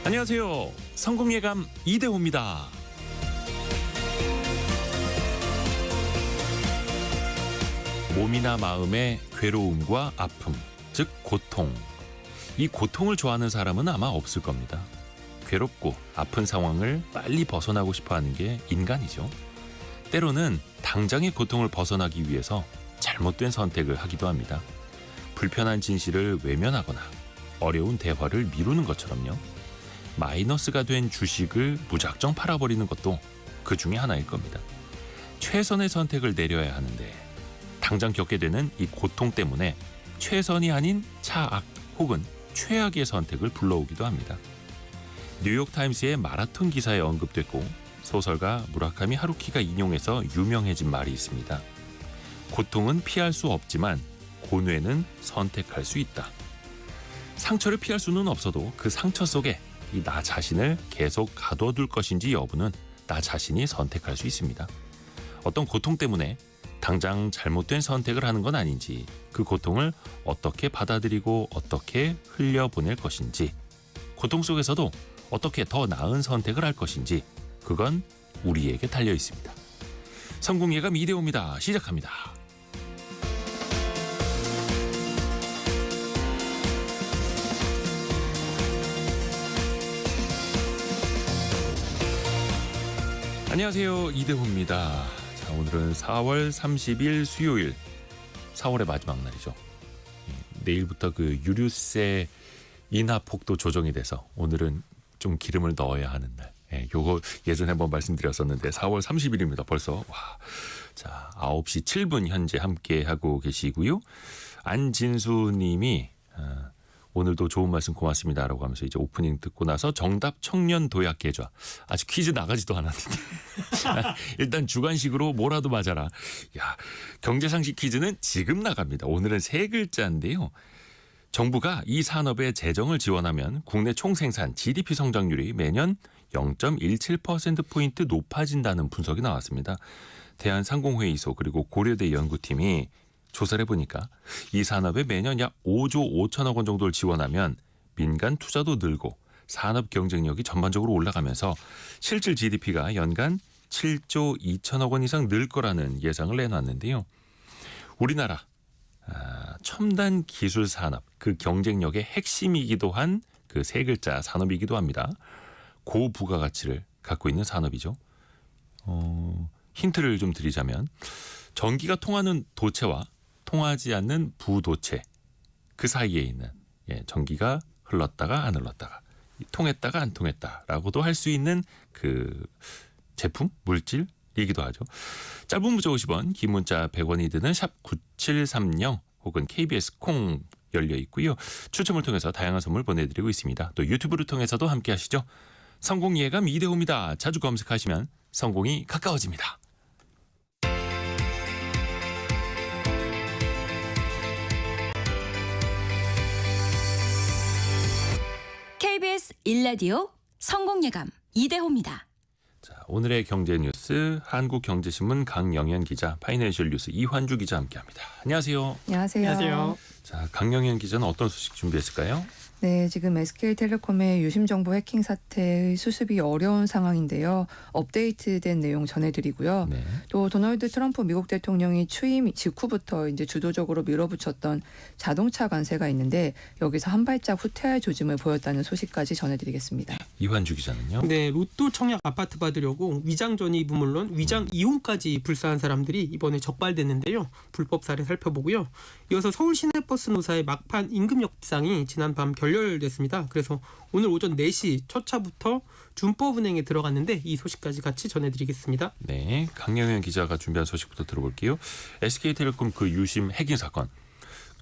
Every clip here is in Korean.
안녕하세요. 성공예감 이대호입니다. 몸이나 마음의 괴로움과 아픔, 즉 고통. 이 고통을 좋아하는 사람은 아마 없을 겁니다. 괴롭고 아픈 상황을 빨리 벗어나고 싶어하는 게 인간이죠. 때로는 당장의 고통을 벗어나기 위해서 잘못된 선택을 하기도 합니다. 불편한 진실을 외면하거나 어려운 대화를 미루는 것처럼요. 마이너스가 된 주식을 무작정 팔아버리는 것도 그 중에 하나일 겁니다. 최선의 선택을 내려야 하는데 당장 겪게 되는 이 고통 때문에 최선이 아닌 차악 혹은 최악의 선택을 불러오기도 합니다. 뉴욕타임스의 마라톤 기사에 언급됐고 소설가 무라카미 하루키가 인용해서 유명해진 말이 있습니다. 고통은 피할 수 없지만 고뇌는 선택할 수 있다. 상처를 피할 수는 없어도 그 상처 속에 이 나 자신을 계속 가둬둘 것인지 여부는 나 자신이 선택할 수 있습니다. 어떤 고통 때문에 당장 잘못된 선택을 하는 건 아닌지, 그 고통을 어떻게 받아들이고 어떻게 흘려보낼 것인지, 고통 속에서도 어떻게 더 나은 선택을 할 것인지, 그건 우리에게 달려 있습니다. 성공예감 이대호입니다. 시작합니다. 안녕하세요. 이대호입니다. 자, 오늘은 4월 30일 수요일, 4월의 마지막 날이죠. 내일부터 그 유류세 인하 폭도 조정이 돼서 오늘은 좀 기름을 넣어야 하는 날. 요거 예전에 한번 말씀드렸었는데 4월 30일입니다. 벌써. 와. 자, 9시 7분 현재 함께 하고 계시고요. 안진수 님이 오늘도 좋은 말씀 고맙습니다라고 하면서 이제 오프닝 듣고 나서 정답 청년 도약 계좌. 아직 퀴즈 나가지도 않았는데. 일단 주관식으로 뭐라도 맞아라. 야, 경제상식 퀴즈는 지금 나갑니다. 오늘은 세 글자인데요. 정부가 이 산업에 재정을 지원하면 국내 총생산 GDP 성장률이 매년 0.17%포인트 높아진다는 분석이 나왔습니다. 대한상공회의소 그리고 고려대 연구팀이 조사를 해보니까 이 산업에 매년 약 5조 5천억 원 정도를 지원하면 민간 투자도 늘고 산업 경쟁력이 전반적으로 올라가면서 실질 GDP가 연간 7조 2천억 원 이상 늘 거라는 예상을 내놨는데요. 우리나라 첨단 기술 산업, 그 경쟁력의 핵심이기도 한 그 세 글자 산업이기도 합니다. 고부가가치를 갖고 있는 산업이죠. 힌트를 좀 드리자면 전기가 통하는 도체와 통하지 않는 부도체, 그 사이에 있는 전기가 흘렀다가 안 흘렀다가 통했다가 안 통했다라고도 할 수 있는 그 제품, 물질이기도 하죠. 짧은 문자 50원, 긴 문자 100원이 드는 샵 9730 혹은 KBS 콩 열려 있고요. 추첨을 통해서 다양한 선물 보내드리고 있습니다. 또 유튜브를 통해서도 함께 하시죠. 성공예감 이대호입니다. 자주 검색하시면 성공이 가까워집니다. KBS 1라디오 성공예감 이대호입니다. 자, 오늘의 경제 뉴스 한국경제신문 강영현 기자, 파이낸셜 뉴스 이환주 기자 함께합니다. 안녕하세요. 안녕하세요. 자, 강영현 기자는 어떤 소식 준비했을까요? 네, 지금 SK텔레콤의 유심정보 해킹 사태의 수습이 어려운 상황인데요. 업데이트된 내용 전해드리고요. 네. 또 도널드 트럼프 미국 대통령이 취임 직후부터 이제 주도적으로 밀어붙였던 자동차 관세가 있는데 여기서 한 발짝 후퇴할 조짐을 보였다는 소식까지 전해드리겠습니다. 이환주 기자는요? 네, 로또 청약 아파트 받으려고 위장 전입은 물론 위장 이혼까지 불사한 사람들이 이번에 적발됐는데요. 불법 사례 살펴보고요. 이어서 서울 시내버스 노사의 막판 임금 협상이 지난 밤 결렬됐습니다. 그래서 오늘 오전 4시 첫 차부터 준법은행에 들어갔는데 이 소식까지 같이 전해드리겠습니다. 네, 강영현 기자가 준비한 소식부터 들어볼게요. SK텔레콤 그 유심 해킹 사건.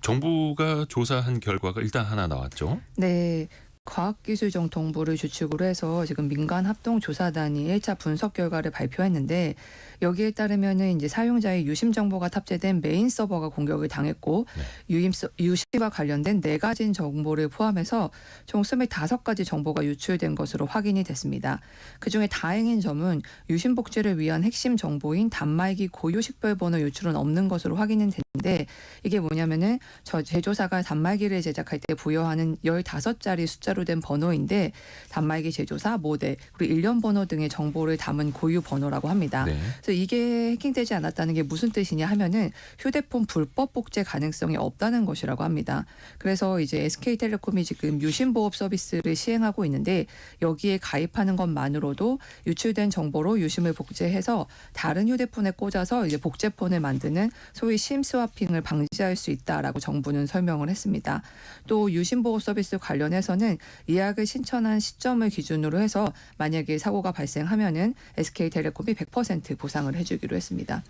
정부가 조사한 결과가 일단 하나 나왔죠. 네. 과학기술정통부를 주축으로 해서 지금 민간합동조사단이 1차 분석 결과를 발표했는데 여기에 따르면은 이제 사용자의 유심 정보가 탑재된 메인 서버가 공격을 당했고 유심과 관련된 4가지 정보를 포함해서 총 25가지 정보가 유출된 것으로 확인이 됐습니다. 그중에 다행인 점은 유심 복제를 위한 핵심 정보인 단말기 고유 식별번호 유출은 없는 것으로 확인은 됐는데 이게 뭐냐면은 저 제조사가 단말기를 제작할 때 부여하는 15자리 숫자로 숫자로 된 번호인데 단말기 제조사, 모델, 그리고 일련 번호 등의 정보를 담은 고유 번호라고 합니다. 네. 그래서 이게 해킹되지 않았다는 게 무슨 뜻이냐 하면은 휴대폰 불법 복제 가능성이 없다는 것이라고 합니다. 그래서 이제 SK텔레콤이 지금 유심보호 서비스를 시행하고 있는데 여기에 가입하는 것만으로도 유출된 정보로 유심을 복제해서 다른 휴대폰에 꽂아서 이제 복제폰을 만드는 소위 심 스와핑을 방지할 수 있다라고 정부는 설명을 했습니다. 또 유심보호 서비스 관련해서는 예약을 신청한 시점을 기준으로 해서 만약에 사고가 발생하면은 SK텔레콤이 100% 보상을 해주기로 했습니다.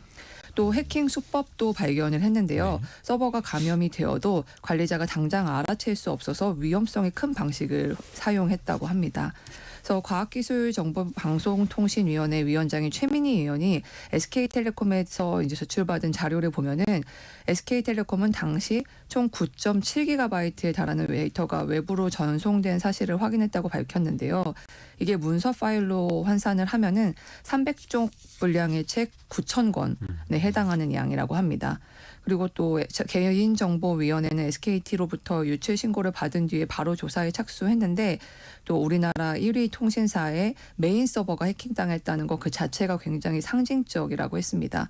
또 해킹 수법도 발견을 했는데요. 네. 서버가 감염이 되어도 관리자가 당장 알아챌 수 없어서 위험성이 큰 방식을 사용했다고 합니다. 그래서 과학기술정보방송통신위원회 위원장인 최민희 의원이 SK텔레콤에서 이제 제출받은 자료를 보면은 SK텔레콤은 당시 총 9.7GB에 달하는 데이터가 외부로 전송된 사실을 확인했다고 밝혔는데요. 이게 문서 파일로 환산을 하면은 300쪽 분량의 책 9,000권에 해당하는 양이라고 합니다. 그리고 또 개인정보위원회는 SKT로부터 유출 신고를 받은 뒤에 바로 조사에 착수했는데 또 우리나라 1위 통신사의 메인 서버가 해킹당했다는 것 그 자체가 굉장히 상징적이라고 했습니다.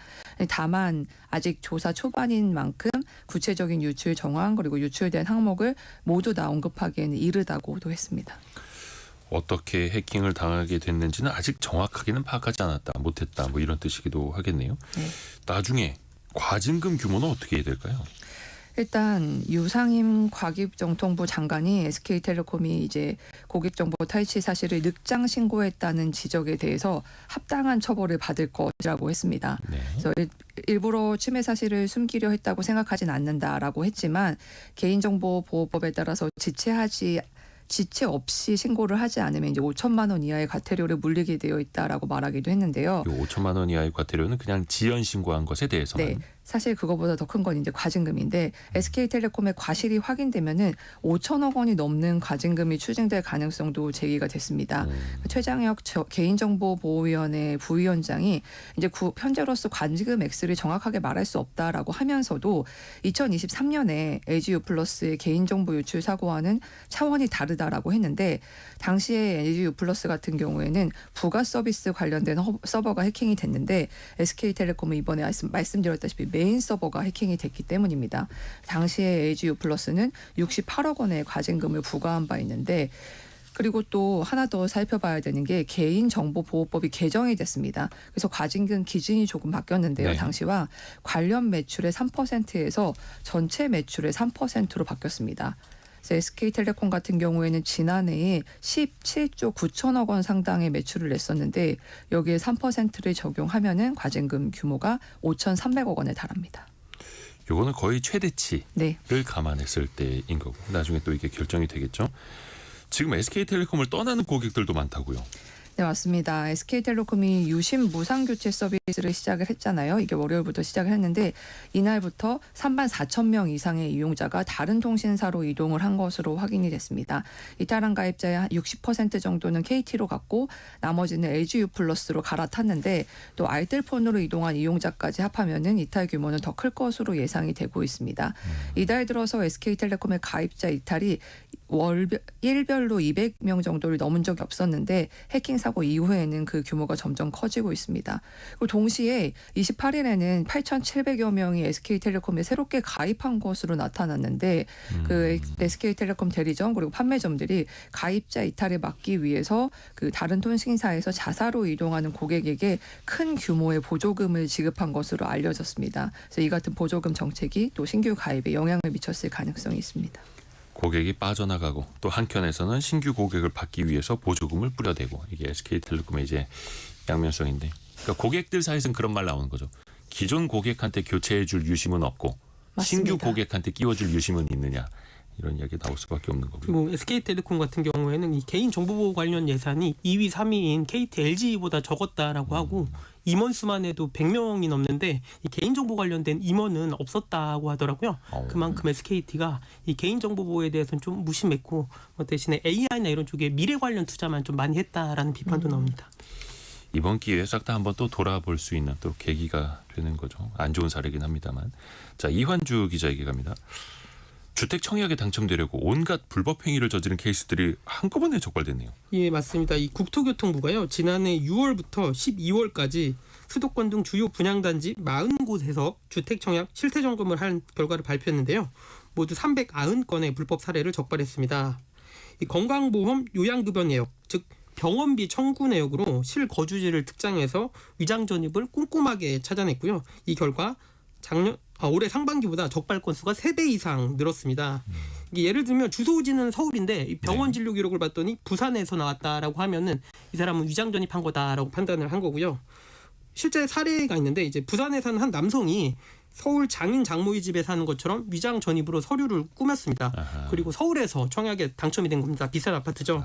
다만 아직 조사 초반인 만큼 구체적인 유출 정황 그리고 유출된 항목을 모두 다 언급하기에는 이르다고도 했습니다. 어떻게 해킹을 당하게 됐는지는 아직 정확하게는 파악하지 않았다, 못했다, 뭐 이런 뜻이기도 하겠네요. 네. 나중에 과징금 규모는 어떻게 해야 될까요? 일단 유상임 과기정통부 장관이 SK텔레콤이 이제 고객정보 탈취 사실을 늑장 신고했다는 지적에 대해서 합당한 처벌을 받을 것이라고 했습니다. 네. 그래서 일부러 침해 사실을 숨기려 했다고 생각하진 않는다라고 했지만 개인정보보호법에 따라서 지체 없이 신고를 하지 않으면 이제 5천만 원 이하의 과태료를 물리게 되어 있다라고 말하기도 했는데요. 이 5천만 원 이하의 과태료는 그냥 지연 신고한 것에 대해서만. 네. 사실 그거보다 더 큰 건 이제 과징금인데 SK텔레콤의 과실이 확인되면은 5천억 원이 넘는 과징금이 추징될 가능성도 제기가 됐습니다. 최장혁 개인정보보호위원회 부위원장이 이제 현재로서 과징금 액수를 정확하게 말할 수 없다라고 하면서도 2023년에 LG유플러스의 개인정보 유출 사고와는 차원이 다르다라고 했는데 당시에 LG유플러스 같은 경우에는 부가 서비스 관련된 서버가 해킹이 됐는데 SK텔레콤은 이번에 말씀드렸다시피 메인 서버가 해킹이 됐기 때문입니다. 당시에 LG유플러스는 68억 원의 과징금을 부과한 바 있는데 그리고 또 하나 더 살펴봐야 되는 게 개인정보보호법이 개정이 됐습니다. 그래서 과징금 기준이 조금 바뀌었는데요. 네. 당시와 관련 매출의 3%에서 전체 매출의 3%로 바뀌었습니다. SK텔레콤 같은 경우에는 지난해에 17조 9천억 원 상당의 매출을 냈었는데 여기에 3%를 적용하면은 과징금 규모가 5,300억 원에 달합니다. 요거는 거의 최대치를 네. 감안했을 때인 거고 나중에 또 이게 결정이 되겠죠. 지금 SK텔레콤을 떠나는 고객들도 많다고요. 네, 맞습니다. SK텔레콤이 유심 무상교체 서비스를 시작을 했잖아요. 이게 월요일부터 시작을 했는데 이날부터 3만 4천 명 이상의 이용자가 다른 통신사로 이동을 한 것으로 확인이 됐습니다. 이탈한 가입자의 한 60% 정도는 KT로 갔고 나머지는 LG유플러스로 갈아탔는데 또 알뜰폰으로 이동한 이용자까지 합하면은 이탈 규모는 더 클 것으로 예상이 되고 있습니다. 이달 들어서 SK텔레콤의 가입자 이탈이 일별로 200명 정도를 넘은 적이 없었는데 해킹 사고 이후에는 그 규모가 점점 커지고 있습니다. 그리고 동시에 28일에는 8,700여 명이 SK텔레콤에 새롭게 가입한 것으로 나타났는데 그 SK텔레콤 대리점 그리고 판매점들이 가입자 이탈을 막기 위해서 그 다른 통신사에서 자사로 이동하는 고객에게 큰 규모의 보조금을 지급한 것으로 알려졌습니다. 그래서 이 같은 보조금 정책이 또 신규 가입에 영향을 미쳤을 가능성이 있습니다. 고객이 빠져나가고 또 한켠에서는 신규 고객을 받기 위해서 보조금을 뿌려대고 이게 SK텔레콤의 이제 양면성인데 그러니까 고객들 사이에서는 그런 말 나오는 거죠. 기존 고객한테 교체해줄 유심은 없고 맞습니다. 신규 고객한테 끼워줄 유심은 있느냐 이런 이야기 나올 수밖에 없는 거고요. 그리고 SK텔레콤 같은 경우에는 이 개인정보보호 관련 예산이 2위, 3위인 KT, LG보다 적었다라고 하고 임원 수만 해도 100명이 넘는데 이 개인정보 관련된 임원은 없었다고 하더라고요. 그만큼 SKT가 이 개인정보보호에 대해서는 좀 무심했고 대신에 AI나 이런 쪽에 미래 관련 투자만 좀 많이 했다라는 비판도 나옵니다. 이번 기회에 싹 다 한번 또 돌아볼 수 있는 또 계기가 되는 거죠. 안 좋은 사례긴 합니다만. 자, 이환주 기자에게 갑니다. 주택 청약에 당첨되려고 온갖 불법 행위를 저지른 케이스들이 한꺼번에 적발됐네요. 예, 맞습니다. 이 국토교통부가요. 지난해 6월부터 12월까지 수도권 등 주요 분양단지 40곳에서 주택 청약 실태 점검을 한 결과를 발표했는데요. 모두 390건의 불법 사례를 적발했습니다. 이 건강보험 요양급여 내역, 즉 병원비 청구 내역으로 실거주지를 특정해서 위장 전입을 꼼꼼하게 찾아냈고요. 이 결과 올해 상반기보다 적발 건수가 3배 이상 늘었습니다. 이게 예를 들면 주소지는 서울인데 이 병원 진료 기록을 봤더니 부산에서 나왔다라고 하면은 이 사람은 위장 전입한 거다라고 판단을 한 거고요. 실제 사례가 있는데 이제 부산에 사는 한 남성이 서울 장인 장모의 집에 사는 것처럼 위장 전입으로 서류를 꾸몄습니다. 아하. 그리고 서울에서 청약에 당첨이 된 겁니다. 비싼 아파트죠.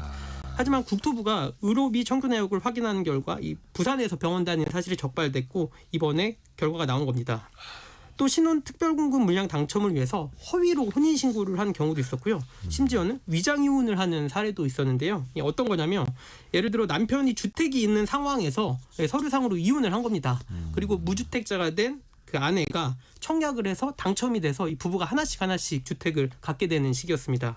하지만 국토부가 의료비 청구 내역을 확인하는 결과 이 부산에서 병원 다니는 사실이 적발됐고 이번에 결과가 나온 겁니다. 또 신혼 특별공급 물량 당첨을 위해서 허위로 혼인신고를 한 경우도 있었고요. 심지어는 위장 이혼을 하는 사례도 있었는데요. 이게 어떤 거냐면 예를 들어 남편이 주택이 있는 상황에서 서류상으로 이혼을 한 겁니다. 그리고 무주택자가 된 그 아내가 청약을 해서 당첨이 돼서 이 부부가 하나씩 주택을 갖게 되는 시기였습니다.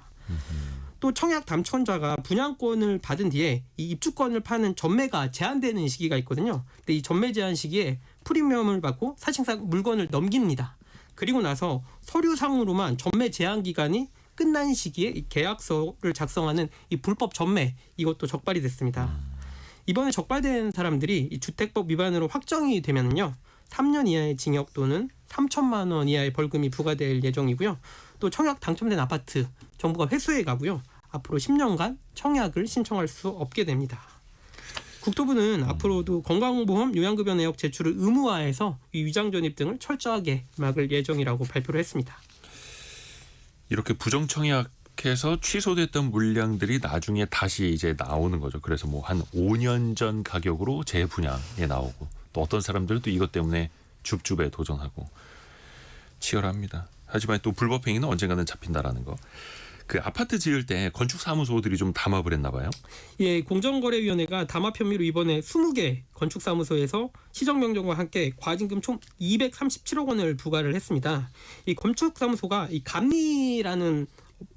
또 청약 당첨자가 분양권을 받은 뒤에 이 입주권을 파는 전매가 제한되는 시기가 있거든요. 근데 이 전매 제한 시기에 프리미엄을 받고 사실상 물건을 넘깁니다. 그리고 나서 서류상으로만 전매 제한 기간이 끝난 시기에 이 계약서를 작성하는 이 불법 전매, 이것도 적발이 됐습니다. 이번에 적발된 사람들이 이 주택법 위반으로 확정이 되면요, 3년 이하의 징역 또는 3천만 원 이하의 벌금이 부과될 예정이고요. 또 청약 당첨된 아파트 정부가 회수해 가고요. 앞으로 10년간 청약을 신청할 수 없게 됩니다. 국토부는 앞으로도 건강보험 요양급여 내역 제출을 의무화해서 이 위장 전입 등을 철저하게 막을 예정이라고 발표를 했습니다. 이렇게 부정 청약해서 취소됐던 물량들이 나중에 다시 이제 나오는 거죠. 그래서 뭐 한 5년 전 가격으로 재분양에 나오고 또 어떤 사람들은 또 이것 때문에 줍줍에 도전하고 치열합니다. 하지만 또 불법 행위는 언젠가는 잡힌다라는 거. 그 아파트 지을 때 건축 사무소들이 좀 담합을 했나 봐요. 예, 공정거래위원회가 담합 혐의로 이번에 20개 건축 사무소에서 시정 명령과 함께 과징금 총 237억 원을 부과를 했습니다. 이 건축 사무소가 이 감리라는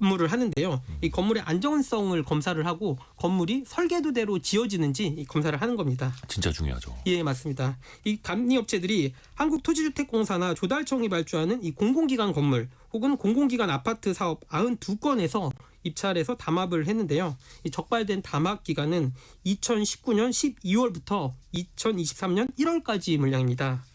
업무를 하는데요. 이 건물의 안전성을 검사를 하고 건물이 설계도대로 지어지는지 이 검사를 하는 겁니다. 진짜 중요하죠. 예, 맞습니다. 이 감리 업체들이 한국토지주택공사나 조달청이 발주하는 이 공공기관 건물 혹은 공공기관 아파트 사업 92건에서 입찰해서 담합을 했는데요. 이 적발된 담합 기간은 2019년 12월부터 2023년 1월까지 물량입니다.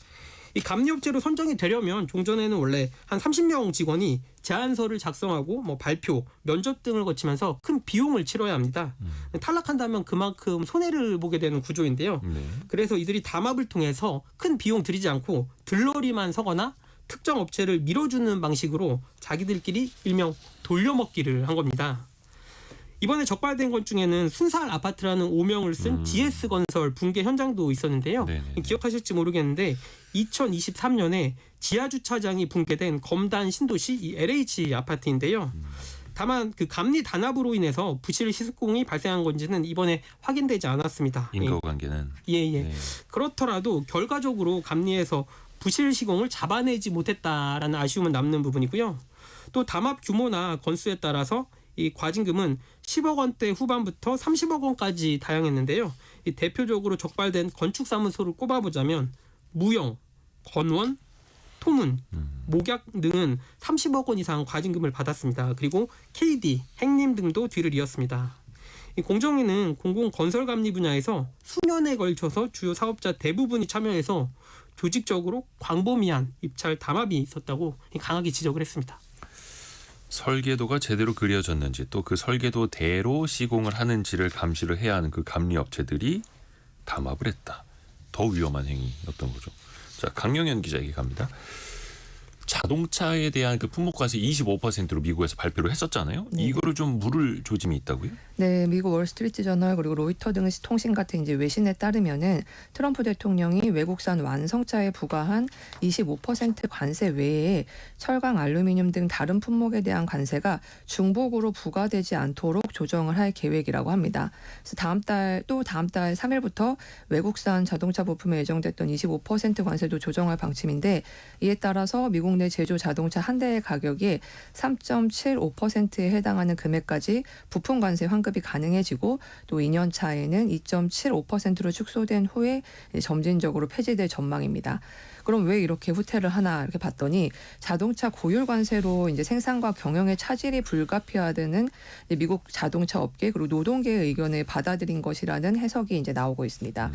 이 감리업체로 선정이 되려면 종전에는 원래 한 30명 직원이 제안서를 작성하고 뭐 발표, 면접 등을 거치면서 큰 비용을 치러야 합니다. 탈락한다면 그만큼 손해를 보게 되는 구조인데요. 그래서 이들이 담합을 통해서 큰 비용 들이지 않고 들러리만 서거나 특정 업체를 밀어주는 방식으로 자기들끼리 일명 돌려먹기를 한 겁니다. 이번에 적발된 것 중에는 순살 아파트라는 오명을 쓴 GS건설 붕괴 현장도 있었는데요. 네네. 기억하실지 모르겠는데 2023년에 지하주차장이 붕괴된 검단 신도시 이 LH 아파트인데요. 다만 그 감리 단합으로 인해서 부실 시스공이 발생한 건지는 이번에 확인되지 않았습니다. 인과관계는. 예. 네. 그렇더라도 결과적으로 감리에서 부실 시공을 잡아내지 못했다라는 아쉬움은 남는 부분이고요. 또 담합 규모나 건수에 따라서 이 과징금은 10억 원대 후반부터 30억 원까지 다양했는데요. 이 대표적으로 적발된 건축사무소를 꼽아보자면 무영, 건원, 토문, 목약 등은 30억 원 이상 과징금을 받았습니다. 그리고 KD, 행림 등도 뒤를 이었습니다. 이 공정위는 공공건설감리 분야에서 수년에 걸쳐서 주요 사업자 대부분이 참여해서 조직적으로 광범위한 입찰 담합이 있었다고 강하게 지적을 했습니다. 설계도가 제대로 그려졌는지 또 그 설계도대로 시공을 하는지를 감시를 해야 하는 그 감리 업체들이 담합을 했다. 더 위험한 행위였던 거죠. 자, 강영현 기자에게 갑니다. 자동차에 대한 그 품목과세 25%로 미국에서 발표를 했었잖아요. 네. 이거를 좀 물을 조짐이 있다고요? 네, 미국 월스트리트 저널 그리고 로이터 등 통신 같은 이제 외신에 따르면은 트럼프 대통령이 외국산 완성차에 부과한 25% 관세 외에 철강, 알루미늄 등 다른 품목에 대한 관세가 중복으로 부과되지 않도록 조정을 할 계획이라고 합니다. 그래서 다음 달 3일부터 외국산 자동차 부품에 예정됐던 25% 관세도 조정할 방침인데 이에 따라서 미국 내 기존의 제조 자동차 한 대의 가격이 3.75%에 해당하는 금액까지 부품 관세 환급이 가능해지고 또 2년 차에는 2.75%로 축소된 후에 점진적으로 폐지될 전망입니다. 그럼 왜 이렇게 후퇴를 하나 이렇게 봤더니 자동차 고율 관세로 이제 생산과 경영의 차질이 불가피하다는 미국 자동차 업계 그리고 노동계의 의견을 받아들인 것이라는 해석이 이제 나오고 있습니다.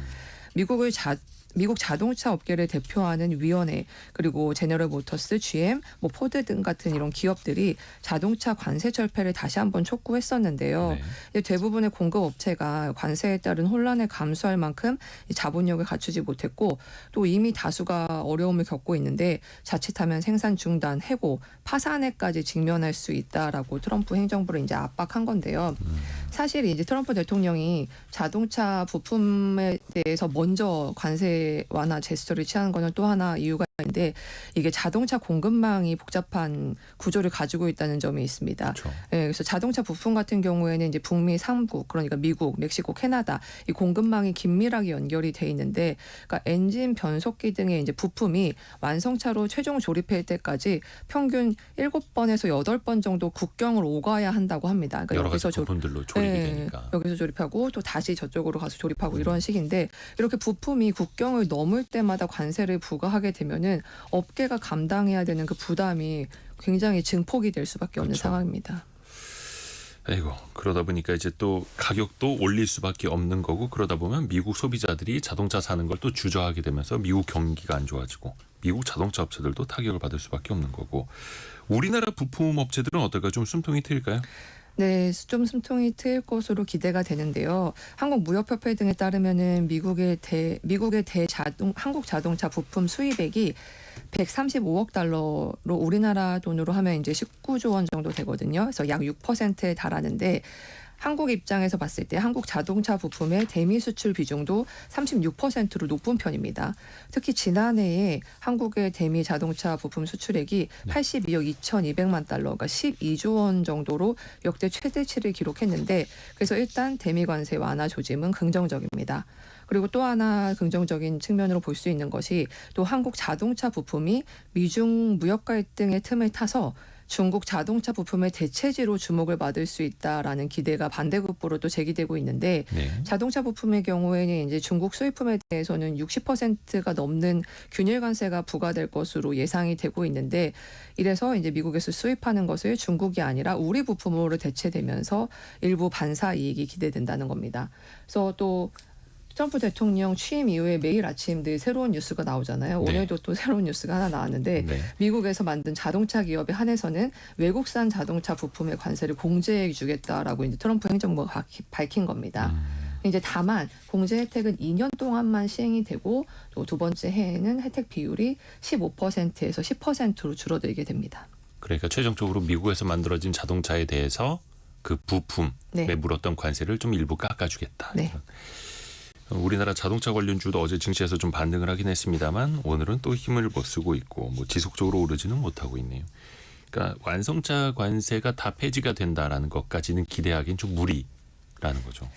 미국 자동차 업계를 대표하는 위원회 그리고 제너럴 모터스, GM, 포드 등 같은 이런 기업들이 자동차 관세 철폐를 다시 한번 촉구했었는데요. 네. 대부분의 공급 업체가 관세에 따른 혼란을 감수할 만큼 자본력을 갖추지 못했고 또 이미 다수가 어려움을 겪고 있는데 자칫하면 생산 중단, 해고, 파산에까지 직면할 수 있다라고 트럼프 행정부를 이제 압박한 건데요. 사실 이제 트럼프 대통령이 자동차 부품에 대해서 먼저 관세 완화 제스처를 취하는 거는 또 하나 이유가 있는데 이게 자동차 공급망이 복잡한 구조를 가지고 있다는 점이 있습니다. 그렇죠. 네, 그래서 자동차 부품 같은 경우에는 이제 북미 3국 그러니까 미국, 멕시코, 캐나다 이 공급망이 긴밀하게 연결이 돼 있는데 그러니까 엔진, 변속기 등의 이제 부품이 완성차로 최종 조립할 때까지 평균 7번에서 8번 정도 국경을 오가야 한다고 합니다. 그러니까 여러 가지 부품들로 조립이 되니까. 여기서 조립하고 또 다시 저쪽으로 가서 조립하고 이런 식인데 이렇게 부품이 국경을 넘을 때마다 관세를 부과하게 되면은 업계가 감당해야 되는 그 부담이 굉장히 증폭이 될 수밖에 없는 그렇죠. 상황입니다. 아이고 그러다 보니까 이제 또 가격도 올릴 수밖에 없는 거고 그러다 보면 미국 소비자들이 자동차 사는 걸 또 주저하게 되면서 미국 경기가 안 좋아지고 미국 자동차 업체들도 타격을 받을 수밖에 없는 거고 우리나라 부품 업체들은 어떨까 좀 숨통이 트일까요? 네, 좀 숨통이 트일 것으로 기대가 되는데요. 한국무역협회 등에 따르면은 한국 자동차 부품 수입액이 135억 달러로 우리나라 돈으로 하면 이제 19조 원 정도 되거든요. 그래서 약 6%에 달하는데 한국 입장에서 봤을 때 한국 자동차 부품의 대미 수출 비중도 36%로 높은 편입니다. 특히 지난해에 한국의 대미 자동차 부품 수출액이 82억 2,200만 달러, 그러니까 12조 원 정도로 역대 최대치를 기록했는데 그래서 일단 대미 관세 완화 조짐은 긍정적입니다. 그리고 또 하나 긍정적인 측면으로 볼 수 있는 것이 또 한국 자동차 부품이 미중 무역 갈등의 틈을 타서 중국 자동차 부품의 대체지로 주목을 받을 수 있다라는 기대가 반대급부로 또 제기되고 있는데 네. 자동차 부품의 경우에는 이제 중국 수입품에 대해서는 60%가 넘는 균일 관세가 부과될 것으로 예상이 되고 있는데 이래서 이제 미국에서 수입하는 것을 중국이 아니라 우리 부품으로 대체되면서 일부 반사 이익이 기대된다는 겁니다. 그래서 또 트럼프 대통령 취임 이후에 매일 아침 늘 새로운 뉴스가 나오잖아요. 네. 오늘도 또 새로운 뉴스가 하나 나왔는데 네. 미국에서 만든 자동차 기업에 한해서는 외국산 자동차 부품의 관세를 공제해 주겠다라고 이제 트럼프 행정부가 밝힌 겁니다. 이제 다만 공제 혜택은 2년 동안만 시행이 되고 또 두 번째 해에는 혜택 비율이 15%에서 10%로 줄어들게 됩니다. 그러니까 최종적으로 미국에서 만들어진 자동차에 대해서 그 부품에 네. 물었던 관세를 좀 일부 깎아주겠다. 네. 우리나라 자동차 관련주도 어제 증시에서 좀 반등을 하긴 했습니다만 오늘은 또 힘을 못 쓰고 있고 지속적으로 오르지는 못하고 있네요. 그러니까 완성차 관세가 다 폐지가 된다라는 것까지는 기대하기엔 좀 무리라는 거죠.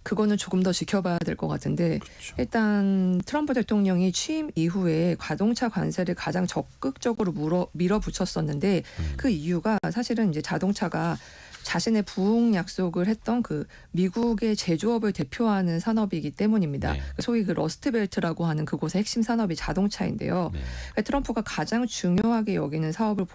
그거는 조금 더 지켜봐야 될 것 같은데 그렇죠. 일단 트럼프 대통령이 취임 이후에 자동차 관세를 가장 적극적으로 밀어붙였었는데 그 이유가 사실은 이제 자동차가 자신의 부흥 약속을 했던 그 미국의 제조업을 대표하는 산업이기 때문입니다. 네. 소위 그 러스트벨트라고 하는 그곳의 핵심 산업이 자동차인데요. 네. 그러니까 트럼프가 가장 중요하게 여기는 사업을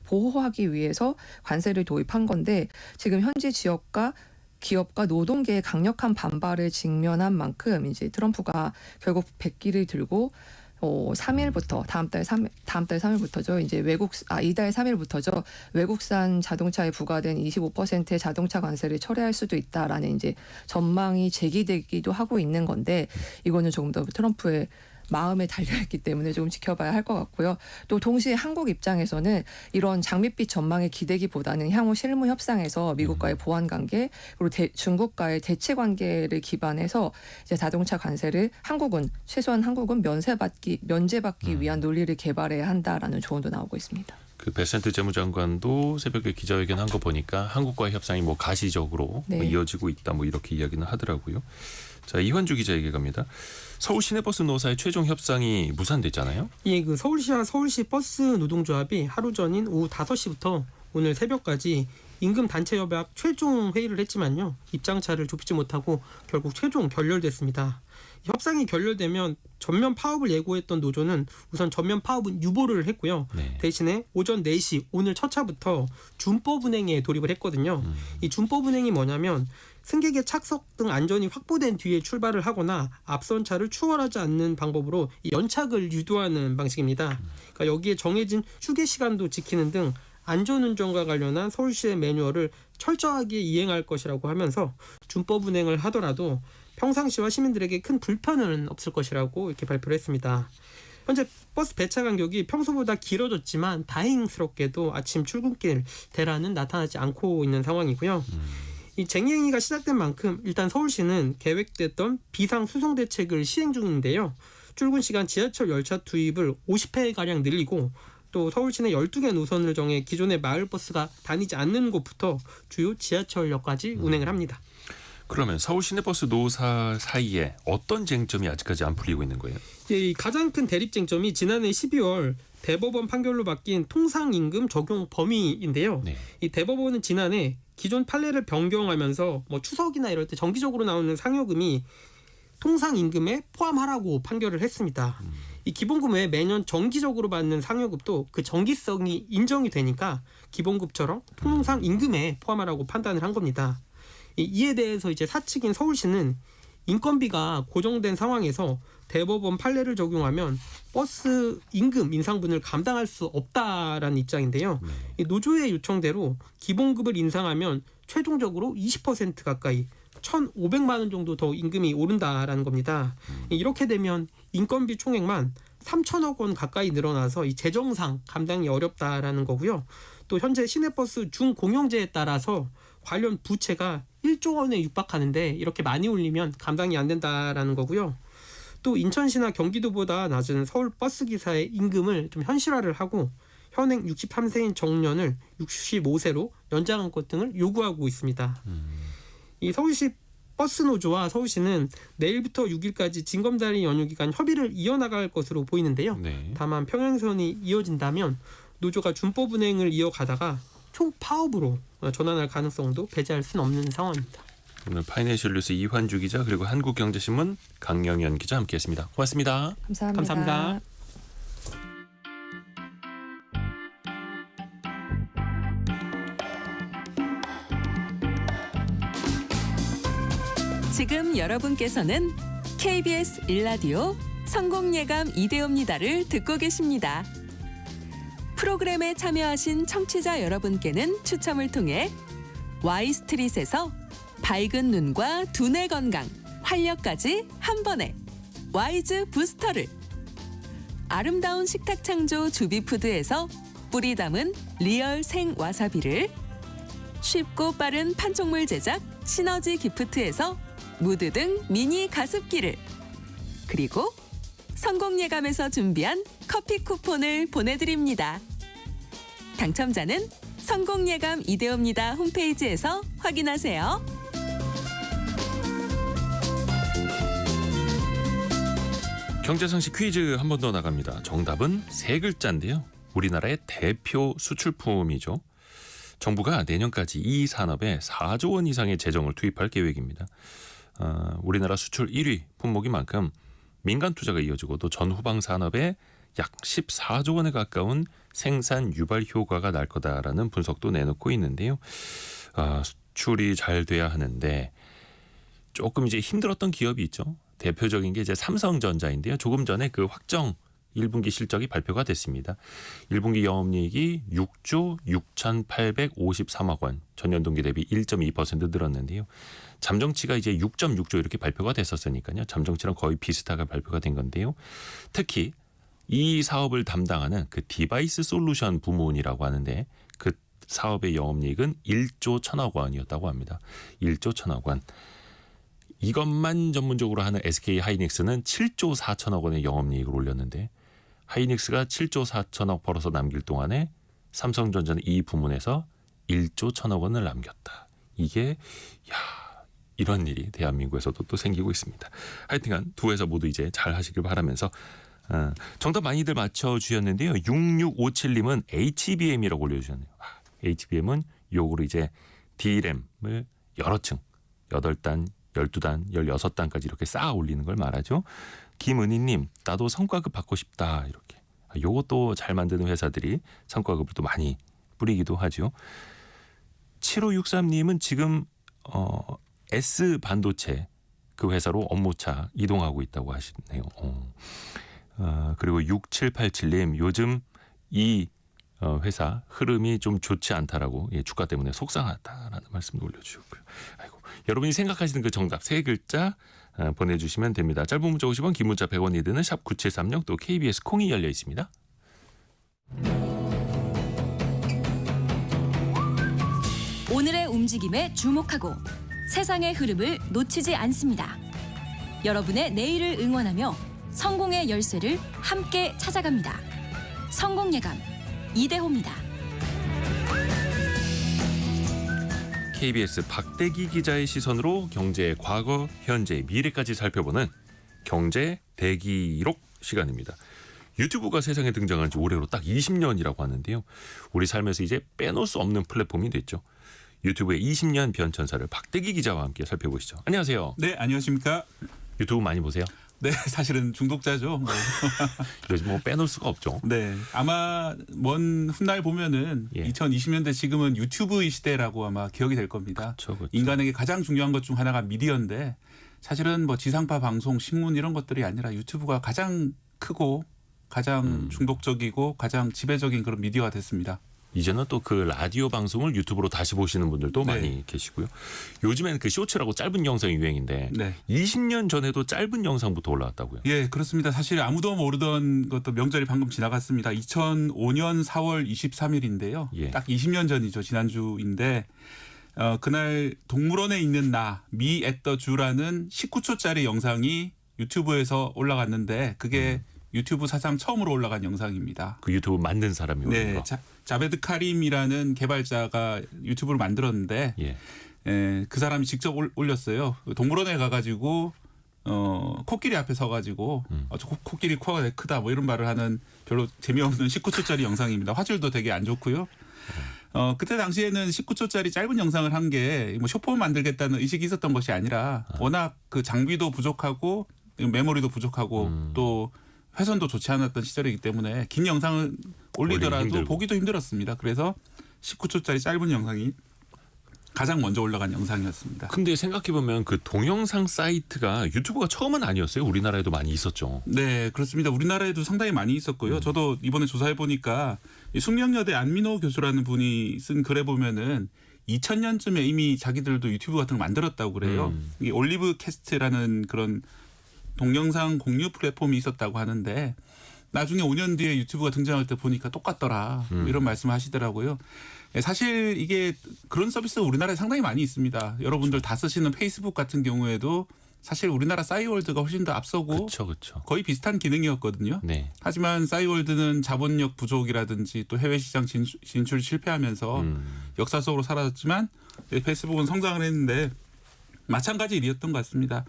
보호하기 위해서 관세를 도입한 건데 지금 현지 지역과 기업과 노동계의 강력한 반발을 직면한 만큼 이제 트럼프가 결국 백기를 들고 3일부터 다음 달 3일부터죠. 이제 이달 3일부터죠. 외국산 자동차에 부과된 25%의 자동차 관세를 철회할 수도 있다라는 이제 전망이 제기되기도 하고 있는 건데 이거는 조금 더 트럼프의 마음에 달려있기 때문에 조금 지켜봐야 할 것 같고요. 또 동시에 한국 입장에서는 이런 장밋빛 전망에 기대기보다는 향후 실무 협상에서 미국과의 보완 관계 그리고 중국과의 대치 관계를 기반해서 이제 자동차 관세를 최소한 한국은 면제받기 위한 논리를 개발해야 한다라는 조언도 나오고 있습니다. 그 베센트 재무장관도 새벽에 기자회견 한 거 보니까 한국과의 협상이 가시적으로 네. 이어지고 있다 이렇게 이야기는 하더라고요. 자, 이환주 기자에게 갑니다. 서울 시내버스 노사의 최종 협상이 무산됐잖아요. 예, 그 서울시와 서울시 버스 노동조합이 하루 전인 오후 5시부터 오늘 새벽까지 임금 단체 협약 최종 회의를 했지만요. 입장차를 좁히지 못하고 결국 최종 결렬됐습니다. 협상이 결렬되면 전면 파업을 예고했던 노조는 우선 전면 파업은 유보를 했고요. 네. 대신에 오전 4시 오늘 첫 차부터 준법운행에 돌입을 했거든요. 이 준법운행이 뭐냐면 승객의 착석 등 안전이 확보된 뒤에 출발을 하거나 앞선 차를 추월하지 않는 방법으로 이 연착을 유도하는 방식입니다. 그러니까 여기에 정해진 휴게 시간도 지키는 등 안전운전과 관련한 서울시의 매뉴얼을 철저하게 이행할 것이라고 하면서 준법 운행을 하더라도 평상시와 시민들에게 큰 불편은 없을 것이라고 이렇게 발표를 했습니다. 현재 버스 배차 간격이 평소보다 길어졌지만 다행스럽게도 아침 출근길 대란은 나타나지 않고 있는 상황이고요. 이 쟁행위가 시작된 만큼 일단 서울시는 계획됐던 비상 수송 대책을 시행 중인데요. 출근 시간 지하철 열차 투입을 50회가량 늘리고 또 서울 시내 12개 노선을 정해 기존의 마을버스가 다니지 않는 곳부터 주요 지하철역까지 운행을 합니다. 그러면 서울 시내버스 노사 사이에 어떤 쟁점이 아직까지 안 풀리고 있는 거예요? 이 가장 큰 대립 쟁점이 지난해 12월 대법원 판결로 바뀐 통상임금 적용 범위인데요. 네. 이 대법원은 지난해 기존 판례를 변경하면서 뭐 추석이나 이럴 때 정기적으로 나오는 상여금이 통상임금에 포함하라고 판결을 했습니다. 이 기본급 외에 매년 정기적으로 받는 상여급도 그 정기성이 인정이 되니까 기본급처럼 통상임금에 포함하라고 판단을 한 겁니다. 이에 대해서 이제 사측인 서울시는 인건비가 고정된 상황에서 대법원 판례를 적용하면 버스 임금 인상분을 감당할 수 없다라는 입장인데요. 이 노조의 요청대로 기본급을 인상하면 최종적으로 20% 가까이 1,500만 원 정도 더 임금이 오른다라는 겁니다. 이렇게 되면 인건비 총액만 3천억 원 가까이 늘어나서 이 재정상 감당이 어렵다라는 거고요. 또 현재 시내버스 중공영제에 따라서 관련 부채가 1조 원에 육박하는데 이렇게 많이 올리면 감당이 안 된다라는 거고요. 또 인천시나 경기도보다 낮은 서울 버스기사의 임금을 좀 현실화를 하고 현행 63세인 정년을 65세로 연장한 것 등을 요구하고 있습니다. 이 서울시 버스노조와 서울시는 내일부터 6일까지 징검다리 연휴 기간 협의를 이어나갈 것으로 보이는데요. 네. 다만 평행선이 이어진다면 노조가 준법 운행을 이어가다가 총파업으로 전환할 가능성도 배제할 수는 없는 상황입니다. 오늘 파이낸셜 뉴스 이환주 기자 그리고 한국경제신문 강영현 기자 함께했습니다. 고맙습니다. 감사합니다. 감사합니다. 지금 여러분께서는 KBS 일라디오 성공예감 이대호입니다를 듣고 계십니다. 프로그램에 참여하신 청취자 여러분께는 추첨을 통해 Y스트릿에서 밝은 눈과 두뇌 건강, 활력까지 한 번에 와이즈 부스터를, 아름다운 식탁 창조 주비푸드에서 뿌리 담은 리얼 생 와사비를, 쉽고 빠른 판촉물 제작 시너지 기프트에서 무드 등 미니 가습기를, 그리고 성공예감에서 준비한 커피 쿠폰을 보내드립니다. 당첨자는 성공예감 이대호입니다 홈페이지에서 확인하세요. 경제상식 퀴즈 한 번 더 나갑니다. 정답은 세 글자인데요. 우리나라의 대표 수출품이죠. 정부가 내년까지 이 산업에 4조 원 이상의 재정을 투입할 계획입니다. 우리나라 수출 1위 품목인 만큼 민간 투자가 이어지고 또 전후방 산업에 약 14조 원에 가까운 생산 유발 효과가 날 거다라는 분석도 내놓고 있는데요. 수출이 잘 돼야 하는데 조금 이제 힘들었던 기업이 있죠. 대표적인 게 이제 삼성전자인데요. 조금 전에 그 확정 1분기 실적이 발표가 됐습니다. 1분기 영업이익이 6조 6,853억 원, 전년 동기 대비 1.2% 늘었는데요. 잠정치가 이제 6.6조 이렇게 발표가 됐었으니까요. 잠정치랑 거의 비슷하게 발표가 된 건데요. 특히 이 사업을 담당하는 그 디바이스 솔루션 부문이라고 하는데 그 사업의 영업이익은 1조 1천억 원이었다고 합니다. 1조 1천억 원. 이것만 전문적으로 하는 SK 하이닉스는 7조 4천억 원의 영업이익을 올렸는데 하이닉스가 7조 4천억 벌어서 남길 동안에 삼성전자는 이 부문에서 1조 1천억 원을 남겼다. 이게 이런 일이 대한민국에서도 또 생기고 있습니다. 하여튼간 두 회사 모두 이제 잘 하시길 바라면서 정답 많이들 맞춰주셨는데요. 6657님은 HBM이라고 올려주셨네요. HBM은 요거로 이제 D램을 여러 층 8단, 12단, 16단까지 이렇게 쌓아 올리는 걸 말하죠. 김은희님, 나도 성과급 받고 싶다. 이렇게. 요것도 잘 만드는 회사들이 성과급을 또 많이 뿌리기도 하죠. 7563님은 지금 S 반도체 그 회사로 업무차 이동하고 있다고 하시네요. 그리고 6787님, 요즘 이 회사 흐름이 좀 좋지 않다라고 주가 때문에 속상하다라는 말씀도 올려주셨고요. 아이고, 여러분이 생각하시는 그 정답 3글자 보내주시면 됩니다. 짧은 문자 50원, 긴 문자 100원이 드는 샵 9730 또 KBS 콩이 열려 있습니다. 오늘의 움직임에 주목하고 세상의 흐름을 놓치지 않습니다. 여러분의 내일을 응원하며 성공의 열쇠를 함께 찾아갑니다. 성공예감 이대호입니다. KBS 박대기 기자의 시선으로 경제의 과거, 현재, 미래까지 살펴보는 경제 대기록 시간입니다. 유튜브가 세상에 등장한 지 올해로 딱 20년이라고 하는데요. 우리 삶에서 이제 빼놓을 수 없는 플랫폼이 됐죠. 유튜브의 20년 변천사를 박대기 기자와 함께 살펴보시죠. 안녕하세요. 네, 안녕하십니까. 유튜브 많이 보세요? 네, 사실은 중독자죠. 뭐. 요즘 뭐 빼놓을 수가 없죠. 네, 아마 먼 훗날 보면은 2020년대 지금은 유튜브의 시대라고 아마 기억이 될 겁니다. 그렇죠. 인간에게 가장 중요한 것 중 하나가 미디어인데 사실은 뭐 지상파 방송, 신문 이런 것들이 아니라 유튜브가 가장 크고 가장 중독적이고 가장 지배적인 그런 미디어가 됐습니다. 이제는 또 그 라디오 방송을 유튜브로 다시 보시는 분들도 네. 많이 계시고요. 요즘에는 그 쇼츠라고 짧은 영상이 유행인데 네. 20년 전에도 짧은 영상부터 올라왔다고요. 예, 그렇습니다. 사실 아무도 모르던 것도 명절이 방금 지나갔습니다. 2005년 4월 23일인데요. 예. 딱 20년 전이죠. 지난주인데 그날 동물원에 있는 나, 미 앳 더 주라는 19초짜리 영상이 유튜브에서 올라갔는데 그게 유튜브 사상 처음으로 올라간 영상입니다. 그 유튜브 만든 사람이 올린 네, 거. 자베드 카림이라는 개발자가 유튜브를 만들었는데 예. 그 사람이 직접 올렸어요. 동물원에 가가지고 코끼리 앞에 서가지고 코끼리 코가 되게 크다 뭐 이런 말을 하는 별로 재미없는 19초짜리 영상입니다. 화질도 되게 안 좋고요. 그때 당시에는 19초짜리 짧은 영상을 한 게 뭐 쇼폼 만들겠다는 의식이 있었던 것이 아니라 워낙 그 장비도 부족하고 메모리도 부족하고 또 회선도 좋지 않았던 시절이기 때문에 긴 영상을 올리더라도 보기도 힘들었습니다. 그래서 19초짜리 짧은 영상이 가장 먼저 올라간 영상이었습니다. 근데 생각해보면 그 동영상 사이트가 유튜브가 처음은 아니었어요. 우리나라에도 많이 있었죠. 네, 그렇습니다. 우리나라에도 상당히 많이 있었고요. 저도 이번에 조사해 보니까 숙명여대 안민호 교수라는 분이 쓴 글에 보면은 2000년쯤에 이미 자기들도 유튜브 같은 걸 만들었다고 그래요. 이게 올리브 캐스트라는 그런 동영상 공유 플랫폼이 있었다고 하는데 나중에 5년 뒤에 유튜브가 등장할 때 보니까 똑같더라. 이런 말씀을 하시더라고요. 사실 이게 그런 서비스가 우리나라에 상당히 많이 있습니다. 여러분들 다 쓰시는 페이스북 같은 경우에도 사실 우리나라 싸이월드가 훨씬 더 앞서고 그렇죠. 거의 비슷한 기능이었거든요. 네. 하지만 싸이월드는 자본력 부족이라든지 또 해외 시장 진출 실패하면서 역사 속으로 사라졌지만 페이스북은 성장을 했는데 마찬가지 일이었던 것 같습니다.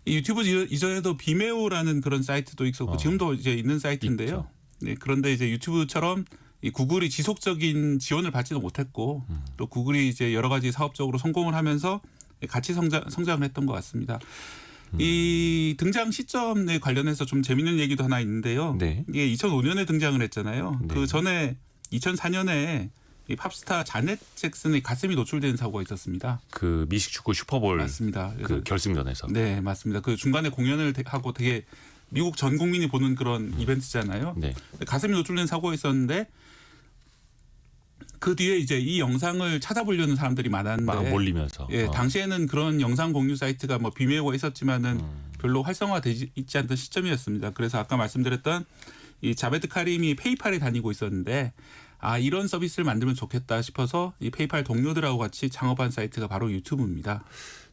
이 유튜브 이전에도 비메오라는 그런 사이트도 있었고 지금도 이제 있는 사이트인데요. 네, 그런데 이제 유튜브처럼 이 구글이 지속적인 지원을 받지도 못했고 또 구글이 이제 여러 가지 사업적으로 성공을 하면서 같이 성장을 했던 것 같습니다. 이 등장 시점에 관련해서 좀 재밌는 얘기도 하나 있는데요. 네. 이게 2005년에 등장을 했잖아요. 네. 그 전에 2004년에 이 팝스타 자넷 잭슨의 가슴이 노출된 사고가 있었습니다. 그 미식축구 슈퍼볼 맞습니다. 그 결승전에서. 네, 맞습니다. 그 중간에 공연을 하고 되게 미국 전 국민이 보는 그런 이벤트잖아요. 네. 가슴이 노출된 사고가 있었는데 그 뒤에 이제 이 영상을 찾아보려는 사람들이 많았는데 막 몰리면서. 예, 당시에는 그런 영상 공유 사이트가 뭐 비메오가 있었지만은 별로 활성화되지 있지 않던 시점이었습니다. 그래서 아까 말씀드렸던 이 자베드 카림이 페이팔에 다니고 있었는데 이런 서비스를 만들면 좋겠다 싶어서 이 페이팔 동료들하고 같이 창업한 사이트가 바로 유튜브입니다.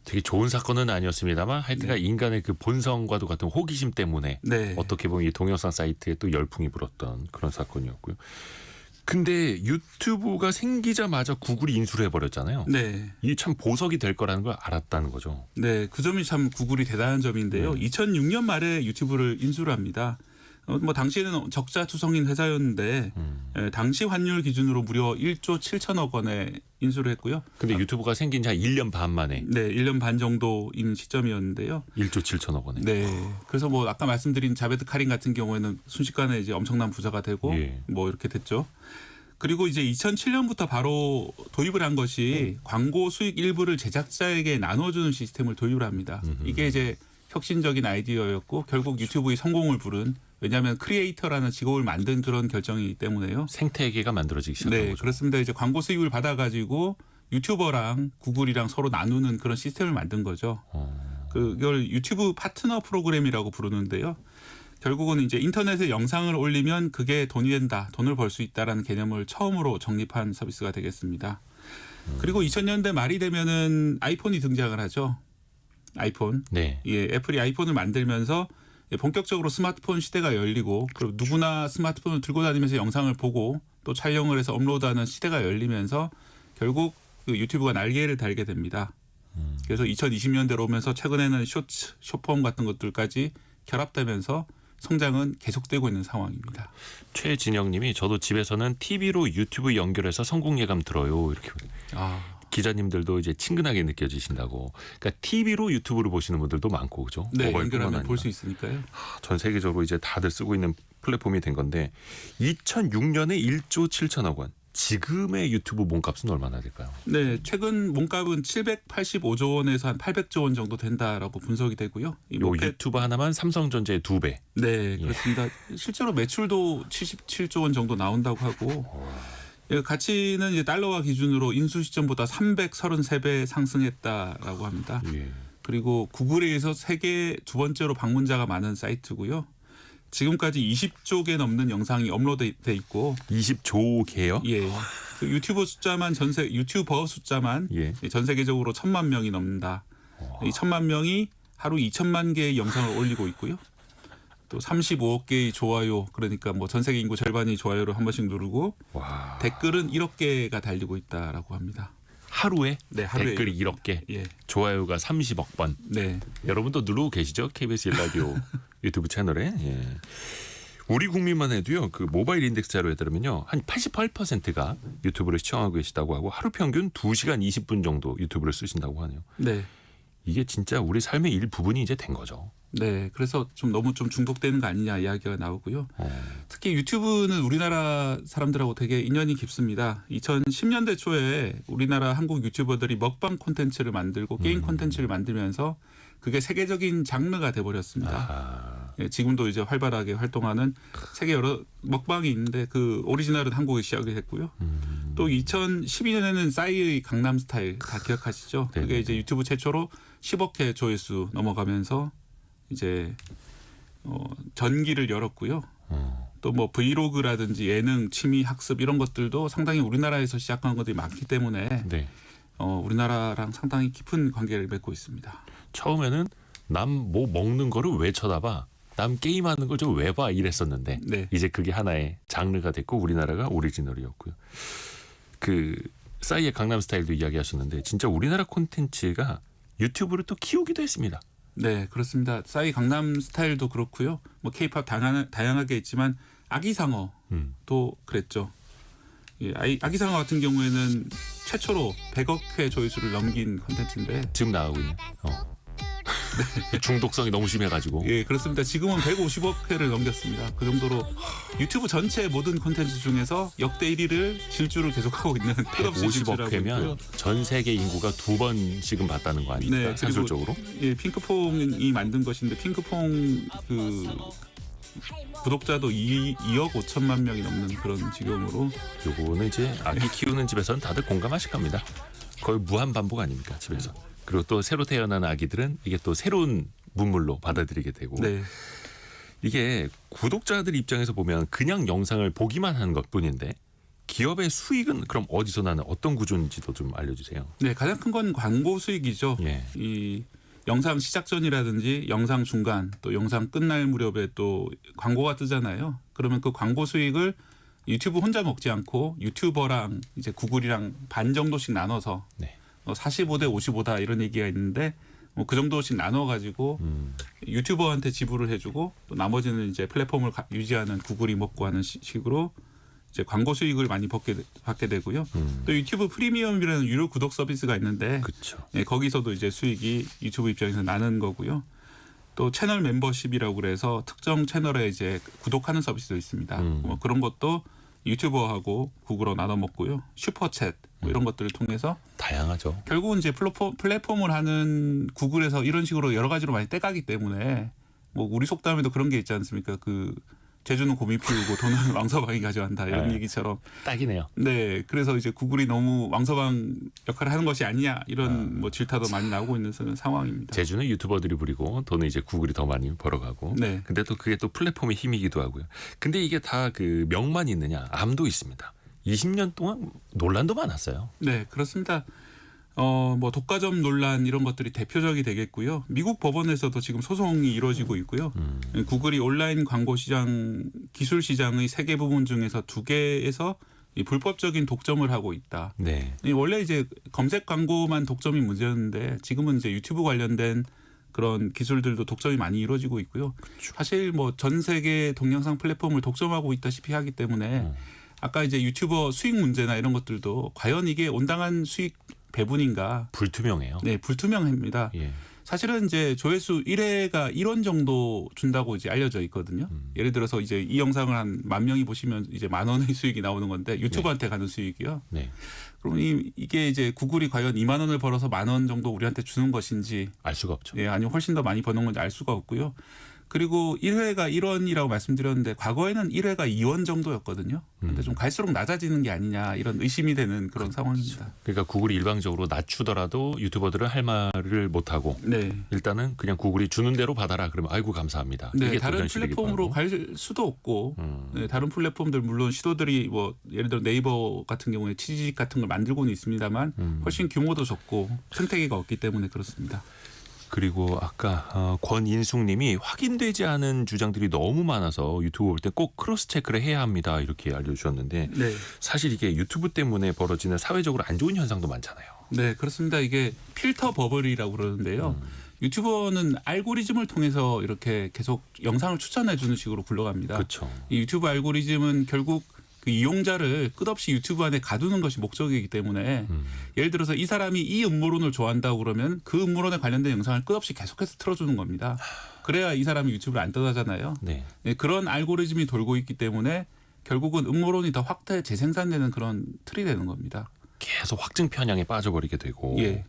되게 좋은 사건은 아니었습니다만 하여튼간 인간의 그 본성과도 같은 호기심 때문에 네. 어떻게 보면 이 동영상 사이트에 또 열풍이 불었던 그런 사건이었고요. 근데 유튜브가 생기자마자 구글이 인수를 해버렸잖아요. 네. 이게 참 보석이 될 거라는 걸 알았다는 거죠. 네, 그 점이 참 구글이 대단한 점인데요. 2006년 말에 유튜브를 인수를 합니다. 뭐 당시에는 적자투성인 회사였는데 당시 환율 기준으로 무려 1조 7천억 원에 인수를 했고요. 근데 유튜브가 생긴 지 한 1년 반 만에 네, 1년 반 정도인 시점이었는데요. 1조 7천억 원에. 네. 그래서 뭐 아까 말씀드린 자베드 카린 같은 경우에는 순식간에 이제 엄청난 부자가 되고 예. 뭐 이렇게 됐죠. 그리고 이제 2007년부터 바로 도입을 한 것이 광고 수익 일부를 제작자에게 나눠주는 시스템을 도입을 합니다. 이게 이제 혁신적인 아이디어였고 결국 유튜브의 성공을 부른, 왜냐하면 크리에이터라는 직업을 만든 그런 결정이기 때문에요. 생태계가 만들어지기 시작한 네, 거죠. 그렇습니다. 이제 광고 수익을 받아가지고 유튜버랑 구글이랑 서로 나누는 그런 시스템을 만든 거죠. 그걸 유튜브 파트너 프로그램이라고 부르는데요. 결국은 이제 인터넷에 영상을 올리면 그게 돈이 된다, 돈을 벌 수 있다라는 개념을 처음으로 정립한 서비스가 되겠습니다. 그리고 2000년대 말이 되면은 아이폰이 등장을 하죠. 아이폰. 네. 예, 애플이 아이폰을 만들면서 본격적으로 스마트폰 시대가 열리고, 그리고 누구나 스마트폰을 들고 다니면서 영상을 보고 또 촬영을 해서 업로드하는 시대가 열리면서 결국 그 유튜브가 날개를 달게 됩니다. 그래서 2020년대로 오면서 최근에는 쇼츠, 숏폼 같은 것들까지 결합되면서 성장은 계속되고 있는 상황입니다. 최진영님이 저도 집에서는 TV로 유튜브 연결해서 성공 예감 들어요. 이렇게 기자님들도 이제 친근하게 느껴지신다고. 그러니까 TV로 유튜브를 보시는 분들도 많고, 그죠? 네, 모바일뿐만 연결하면 아니라. 볼 수 있으니까요. 전 세계적으로 이제 다들 쓰고 있는 플랫폼이 된 건데 2006년에 1조 7천억 원. 지금의 유튜브 몸값은 얼마나 될까요? 네, 최근 몸값은 785조 원에서 한 800조 원 정도 된다라고 분석이 되고요. 요 유튜브 하나만 삼성전자의 2배. 네, 그렇습니다. 실제로 매출도 77조 원 정도 나온다고 하고, 가치는 이제 달러화 기준으로 인수 시점보다 333배 상승했다라고 합니다. 예. 그리고 구글에 의해서 세계 두 번째로 방문자가 많은 사이트고요. 지금까지 20조 개 넘는 영상이 업로드돼 있고, 20조 개요? 예, 그 유튜버 숫자만 전 세계적으로 1,000만 명이 넘는다. 이 1,000만 명이 하루 2천만 개의 영상을 올리고 있고요. 또 35억 개의 좋아요, 그러니까 뭐 전 세계 인구 절반이 좋아요를 한 번씩 누르고, 와. 댓글은 1억 개가 달리고 있다라고 합니다. 하루에? 네, 하루에 댓글이 1억 개. 예, 좋아요가 30억 번. 네, 여러분도 누르고 계시죠? KBS 1라디오 유튜브 채널에. 예. 우리 국민만 해도요. 그 모바일 인덱스 자료에 따르면요. 한 88%가 유튜브를 시청하고 계시다고 하고 하루 평균 2시간 20분 정도 유튜브를 쓰신다고 하네요. 네. 이게 진짜 우리 삶의 일부분이 이제 된 거죠. 네, 그래서 좀 너무 좀 중독되는 거 아니냐 이야기가 나오고요. 특히 유튜브는 우리나라 사람들하고 되게 인연이 깊습니다. 2010년대 초에 우리나라 한국 유튜버들이 먹방 콘텐츠를 만들고 게임 콘텐츠를 만들면서 그게 세계적인 장르가 돼버렸습니다. 아하. 예, 지금도 이제 활발하게 활동하는 세계 여러 먹방이 있는데 그 오리지널은 한국에 시작을 했고요. 또 2012년에는 싸이의 강남스타일 다 기억하시죠? 네네. 그게 이제 유튜브 최초로 10억 회 조회수 넘어가면서 이제 전기를 열었고요. 또 뭐 브이로그라든지 예능, 취미, 학습 이런 것들도 상당히 우리나라에서 시작한 것들이 많기 때문에 네. 우리나라랑 상당히 깊은 관계를 맺고 있습니다. 처음에는 남 뭐 먹는 거를 왜 쳐다봐? 남 게임하는 걸 좀 왜 봐? 이랬었는데 네. 이제 그게 하나의 장르가 됐고 우리나라가 오리지널이었고요. 그 싸이의 강남스타일도 이야기하셨는데 진짜 우리나라 콘텐츠가 유튜브를 또 키우기도 했습니다. 네, 그렇습니다. 싸이 강남 스타일도 그렇고요. 뭐 케이팝 다양하게 있지만 아기상어도 그랬죠. 예, 아기상어 같은 경우에는 최초로 100억 회 조회수를 넘긴 콘텐츠인데, 지금 나가고 있는. 중독성이 너무 심해가지고. 예, 그렇습니다. 지금은 150억 회를 넘겼습니다. 그 정도로 유튜브 전체 모든 콘텐츠 중에서 역대 1위를 질주를 계속하고 있는, 끝없이 150억 질주하고 회면 있고요. 전 세계 인구가 2번씩은 봤다는 거 아닙니까? 네, 그리고 산술적으로. 예, 핑크퐁이 만든 것인데 핑크퐁 그 구독자도 2억 5천만 명이 넘는 그런 지경으로. 요거는 이제 아기 키우는 집에서는 다들 공감하실 겁니다. 거의 무한 반복 아닙니까, 집에서. 그리고 또 새로 태어난 아기들은 이게 또 새로운 문물로 받아들이게 되고. 네. 이게 구독자들 입장에서 보면 그냥 영상을 보기만 하는 것뿐인데 기업의 수익은 그럼 어디서 나는 어떤 구조인지도 좀 알려주세요. 네, 가장 큰 건 광고 수익이죠. 예. 이 영상 시작 전이라든지 영상 중간 또 영상 끝날 무렵에 또 광고가 뜨잖아요. 그러면 그 광고 수익을 유튜브 혼자 먹지 않고 유튜버랑 이제 구글이랑 반 정도씩 나눠서 네. 45대 55다 이런 얘기가 있는데 뭐 그 정도씩 나눠 가지고 유튜버한테 지불을 해주고 또 나머지는 이제 플랫폼을 유지하는 구글이 먹고 하는 식으로 이제 광고 수익을 많이 받게 되고요. 또 유튜브 프리미엄이라는 유료 구독 서비스가 있는데 그렇죠. 예, 거기서도 이제 수익이 유튜브 입장에서 나는 거고요. 또 채널 멤버십이라고 그래서 특정 채널에 이제 구독하는 서비스도 있습니다. 뭐 그런 것도 유튜버하고 구글로 나눠 먹고요. 슈퍼챗 뭐 이런 것들을 통해서 다양하죠. 결국은 이제 플랫폼을 하는 구글에서 이런 식으로 여러 가지로 많이 떼가기 때문에 뭐 우리 속담에도 그런 게 있지 않습니까? 그 제주는 곰이 피우고 돈은 왕서방이 가져간다 이런 네. 얘기처럼. 딱이네요. 네, 그래서 이제 구글이 너무 왕서방 역할을 하는 것이 아니냐 이런 뭐 질타도 많이 나오고 있는 상황입니다. 제주는 유튜버들이 부리고 돈은 이제 구글이 더 많이 벌어가고. 네. 근데 또 그게 또 플랫폼의 힘이기도 하고요. 근데 이게 다 그 명만 있느냐? 암도 있습니다. 20년 동안 논란도 많았어요. 네, 그렇습니다. 뭐 독과점 논란 이런 것들이 대표적이 되겠고요. 미국 법원에서도 지금 소송이 이루어지고 있고요. 구글이 온라인 광고 시장 기술 시장의 3개 부분 중에서 2개에서 이 불법적인 독점을 하고 있다. 네. 원래 이제 검색 광고만 독점이 문제였는데 지금은 이제 유튜브 관련된 그런 기술들도 독점이 많이 이루어지고 있고요. 사실 뭐 전 세계 동영상 플랫폼을 독점하고 있다시피 하기 때문에 아까 이제 유튜버 수익 문제나 이런 것들도 과연 이게 온당한 수익 배분인가? 불투명해요. 네, 불투명합니다. 예. 사실은 이제 조회수 1회가 1원 정도 준다고 이제 알려져 있거든요. 예를 들어서 이제 이 영상을 한 10,000명이 보시면 이제 10,000원의 수익이 나오는 건데 유튜버한테 가는 수익이요. 네. 그럼 이게 이제 구글이 과연 2만 원을 벌어서 10,000원 정도 우리한테 주는 것인지, 알 수가 없죠. 예, 아니면 훨씬 더 많이 버는 건지 알 수가 없고요. 그리고 1회가 1원이라고 말씀드렸는데 과거에는 1회가 2원 정도였거든요. 그런데 좀 갈수록 낮아지는 게 아니냐 이런 의심이 되는 그런 상황입니다. 그러니까 구글이 일방적으로 낮추더라도 유튜버들은 할 말을 못 하고 네. 일단은 그냥 구글이 주는 대로 받아라 그러면 아이고 감사합니다. 네, 이게 또 다른 현실이기도 플랫폼으로 하고. 갈 수도 없고 네, 다른 플랫폼들 물론 시도들이 뭐 예를 들어 네이버 같은 경우에 치지직 같은 걸 만들고는 있습니다만 훨씬 규모도 적고 생태계가 없기 때문에 그렇습니다. 그리고 아까 권인숙님이 확인되지 않은 주장들이 너무 많아서 유튜브 볼 때 꼭 크로스 체크를 해야 합니다 이렇게 알려주셨는데 네, 사실 이게 유튜브 때문에 벌어지는 사회적으로 안 좋은 현상도 많잖아요. 네 그렇습니다. 이게 필터 버블이라고 그러는데요. 유튜버는 알고리즘을 통해서 이렇게 계속 영상을 추천해 주는 식으로 굴러갑니다. 그렇죠. 이 유튜브 알고리즘은 결국 그 이용자를 끝없이 유튜브 안에 가두는 것이 목적이기 때문에 예를 들어서 이 사람이 이 음모론을 좋아한다고 그러면 그 음모론에 관련된 영상을 끝없이 계속해서 틀어주는 겁니다. 그래야 이 사람이 유튜브를 안 떠나잖아요. 네. 네, 그런 알고리즘이 돌고 있기 때문에 결국은 음모론이 더 확대 재생산되는 그런 틀이 되는 겁니다. 계속 확증 편향에 빠져버리게 되고 예.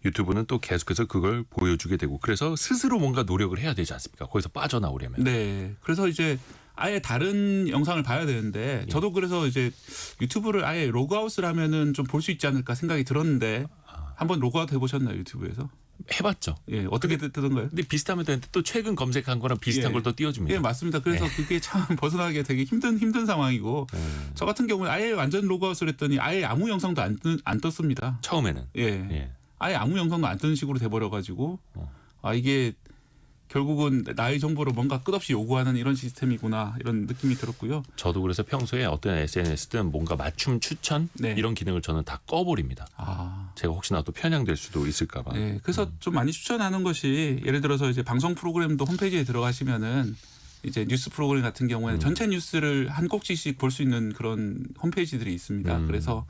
유튜브는 또 계속해서 그걸 보여주게 되고 그래서 스스로 뭔가 노력을 해야 되지 않습니까? 거기서 빠져나오려면. 네. 그래서 이제 아예 다른 영상을 봐야 되는데 저도 그래서 이제 유튜브를 아예 로그아웃을 하면은 좀 볼 수 있지 않을까 생각이 들었는데 한번 로그아웃 해보셨나요 유튜브에서? 해봤죠. 예, 어떻게 뜨던가요? 근데 비슷하면 되는데 또 최근 검색한 거랑 비슷한 예. 걸 또 띄워줍니다. 예, 맞습니다. 그래서 그게 참 벗어나기가 되게 힘든 상황이고 저 같은 경우는 아예 완전 로그아웃을 했더니 아예 아무 영상도 안 떴습니다. 처음에는. 예. 예. 아예 아무 영상도 안 뜨는 식으로 돼버려가지고 이게 결국은 나의 정보를 뭔가 끝없이 요구하는 이런 시스템이구나 이런 느낌이 들었고요. 저도 그래서 평소에 어떤 SNS든 뭔가 맞춤 추천 네. 이런 기능을 저는 다 꺼버립니다. 아, 제가 혹시나 또 편향될 수도 있을까 봐. 네. 그래서 좀 많이 추천하는 것이 예를 들어서 이제 방송 프로그램도 홈페이지에 들어가시면은 이제 뉴스 프로그램 같은 경우에는 전체 뉴스를 한 꼭지씩 볼 수 있는 그런 홈페이지들이 있습니다. 그래서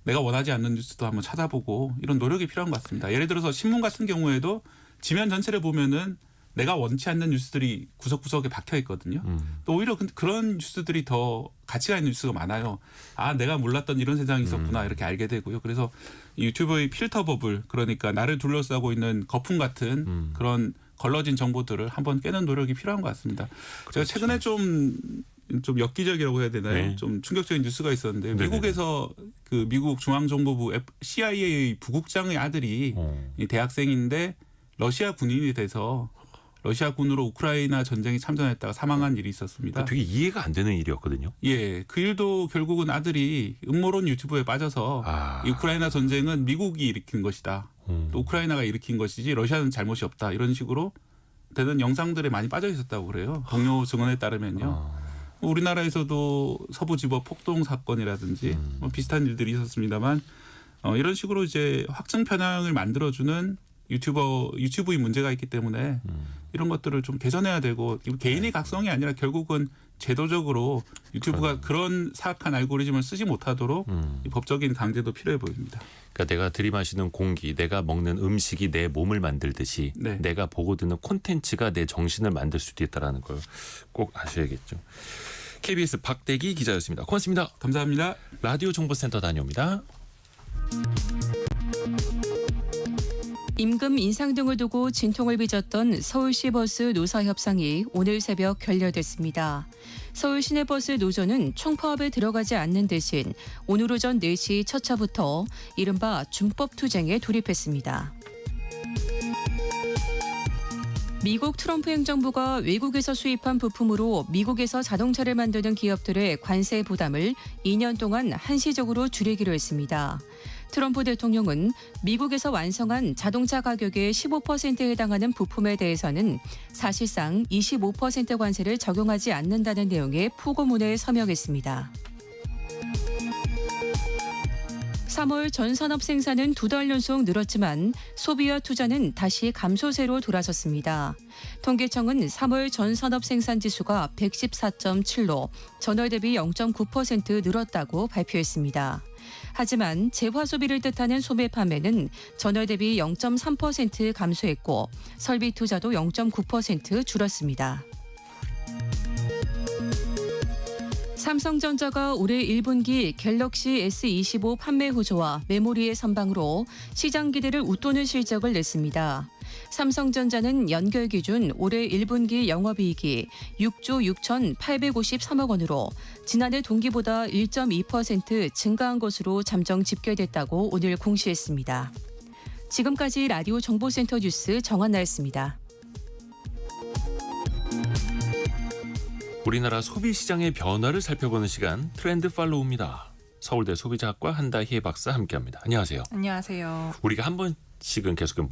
내가 원하지 않는 뉴스도 한번 찾아보고 이런 노력이 필요한 것 같습니다. 예를 들어서 신문 같은 경우에도 지면 전체를 보면은 내가 원치 않는 뉴스들이 구석구석에 박혀 있거든요. 또 오히려 그런 뉴스들이 더 가치가 있는 뉴스가 많아요. 아, 내가 몰랐던 이런 세상이 있었구나 이렇게 알게 되고요. 그래서 이 유튜브의 필터 버블 그러니까 나를 둘러싸고 있는 거품 같은 그런 걸러진 정보들을 한번 깨는 노력이 필요한 것 같습니다. 제가 최근에 좀 엽기적이라고 해야 되나요? 네. 좀 충격적인 뉴스가 있었는데 네네네. 미국에서 그 미국 중앙정보부 CIA 부국장의 아들이 이 대학생인데 러시아 군인이 돼서 러시아 군으로 우크라이나 전쟁에 참전했다가 사망한 일이 있었습니다. 되게 이해가 안 되는 일이었거든요. 예, 그 일도 결국은 아들이 음모론 유튜브에 빠져서 이 우크라이나 전쟁은 미국이 일으킨 것이다. 또 우크라이나가 일으킨 것이지 러시아는 잘못이 없다. 이런 식으로 되는 영상들에 많이 빠져 있었다고 그래요. 동료 증언에 따르면요. 우리나라에서도 서부지법 폭동 사건이라든지 뭐 비슷한 일들이 있었습니다만 이런 식으로 이제 확증 편향을 만들어주는 유튜브의 문제가 있기 때문에 이런 것들을 좀 개선해야 되고 개인의 각성이 아니라 결국은 제도적으로 유튜브가 그런 사악한 알고리즘을 쓰지 못하도록 이 법적인 강제도 필요해 보입니다. 그러니까 내가 들이마시는 공기, 내가 먹는 음식이 내 몸을 만들듯이 네. 내가 보고 듣는 콘텐츠가 내 정신을 만들 수도 있다는 걸 꼭 아셔야겠죠. KBS 박대기 기자였습니다. 고맙습니다. 감사합니다. 라디오 정보센터 다녀옵니다. 임금 인상 등을 두고 진통을 빚었던 서울시 버스 노사 협상이 오늘 새벽 결렬됐습니다. 서울 시내버스 노조는 총파업에 들어가지 않는 대신 오늘 오전 4시 첫 차부터 이른바 준법 투쟁에 돌입했습니다. 미국 트럼프 행정부가 외국에서 수입한 부품으로 미국에서 자동차를 만드는 기업들의 관세 부담을 2년 동안 한시적으로 줄이기로 했습니다. 트럼프 대통령은 미국에서 완성한 자동차 가격의 15%에 해당하는 부품에 대해서는 사실상 25% 관세를 적용하지 않는다는 내용의 포고문에 서명했습니다. 3월 전 산업 생산은 2달 연속 늘었지만 소비와 투자는 다시 감소세로 돌아섰습니다. 통계청은 3월 전 산업 생산 지수가 114.7로 전월 대비 0.9% 늘었다고 발표했습니다. 하지만 재화 소비를 뜻하는 소매 판매는 전월 대비 0.3% 감소했고 설비 투자도 0.9% 줄었습니다. 삼성전자가 올해 1분기 갤럭시 S25 판매 호조와 메모리의 선방으로 시장 기대를 웃도는 실적을 냈습니다. 삼성전자는 연결 기준 올해 1분기 영업이익이 6조 6,853억 원으로 지난해 동기보다 1.2% 증가한 것으로 잠정 집계됐다고 오늘 공시했습니다. 지금까지 라디오 정보센터 뉴스 정한나였습니다. 우리나라 소비시장의 변화를 살펴보는 시간 트렌드 팔로우입니다. 서울대 소비자학과 한다희 박사 함께합니다. 안녕하세요. 안녕하세요. 우리가 한 번씩은 계속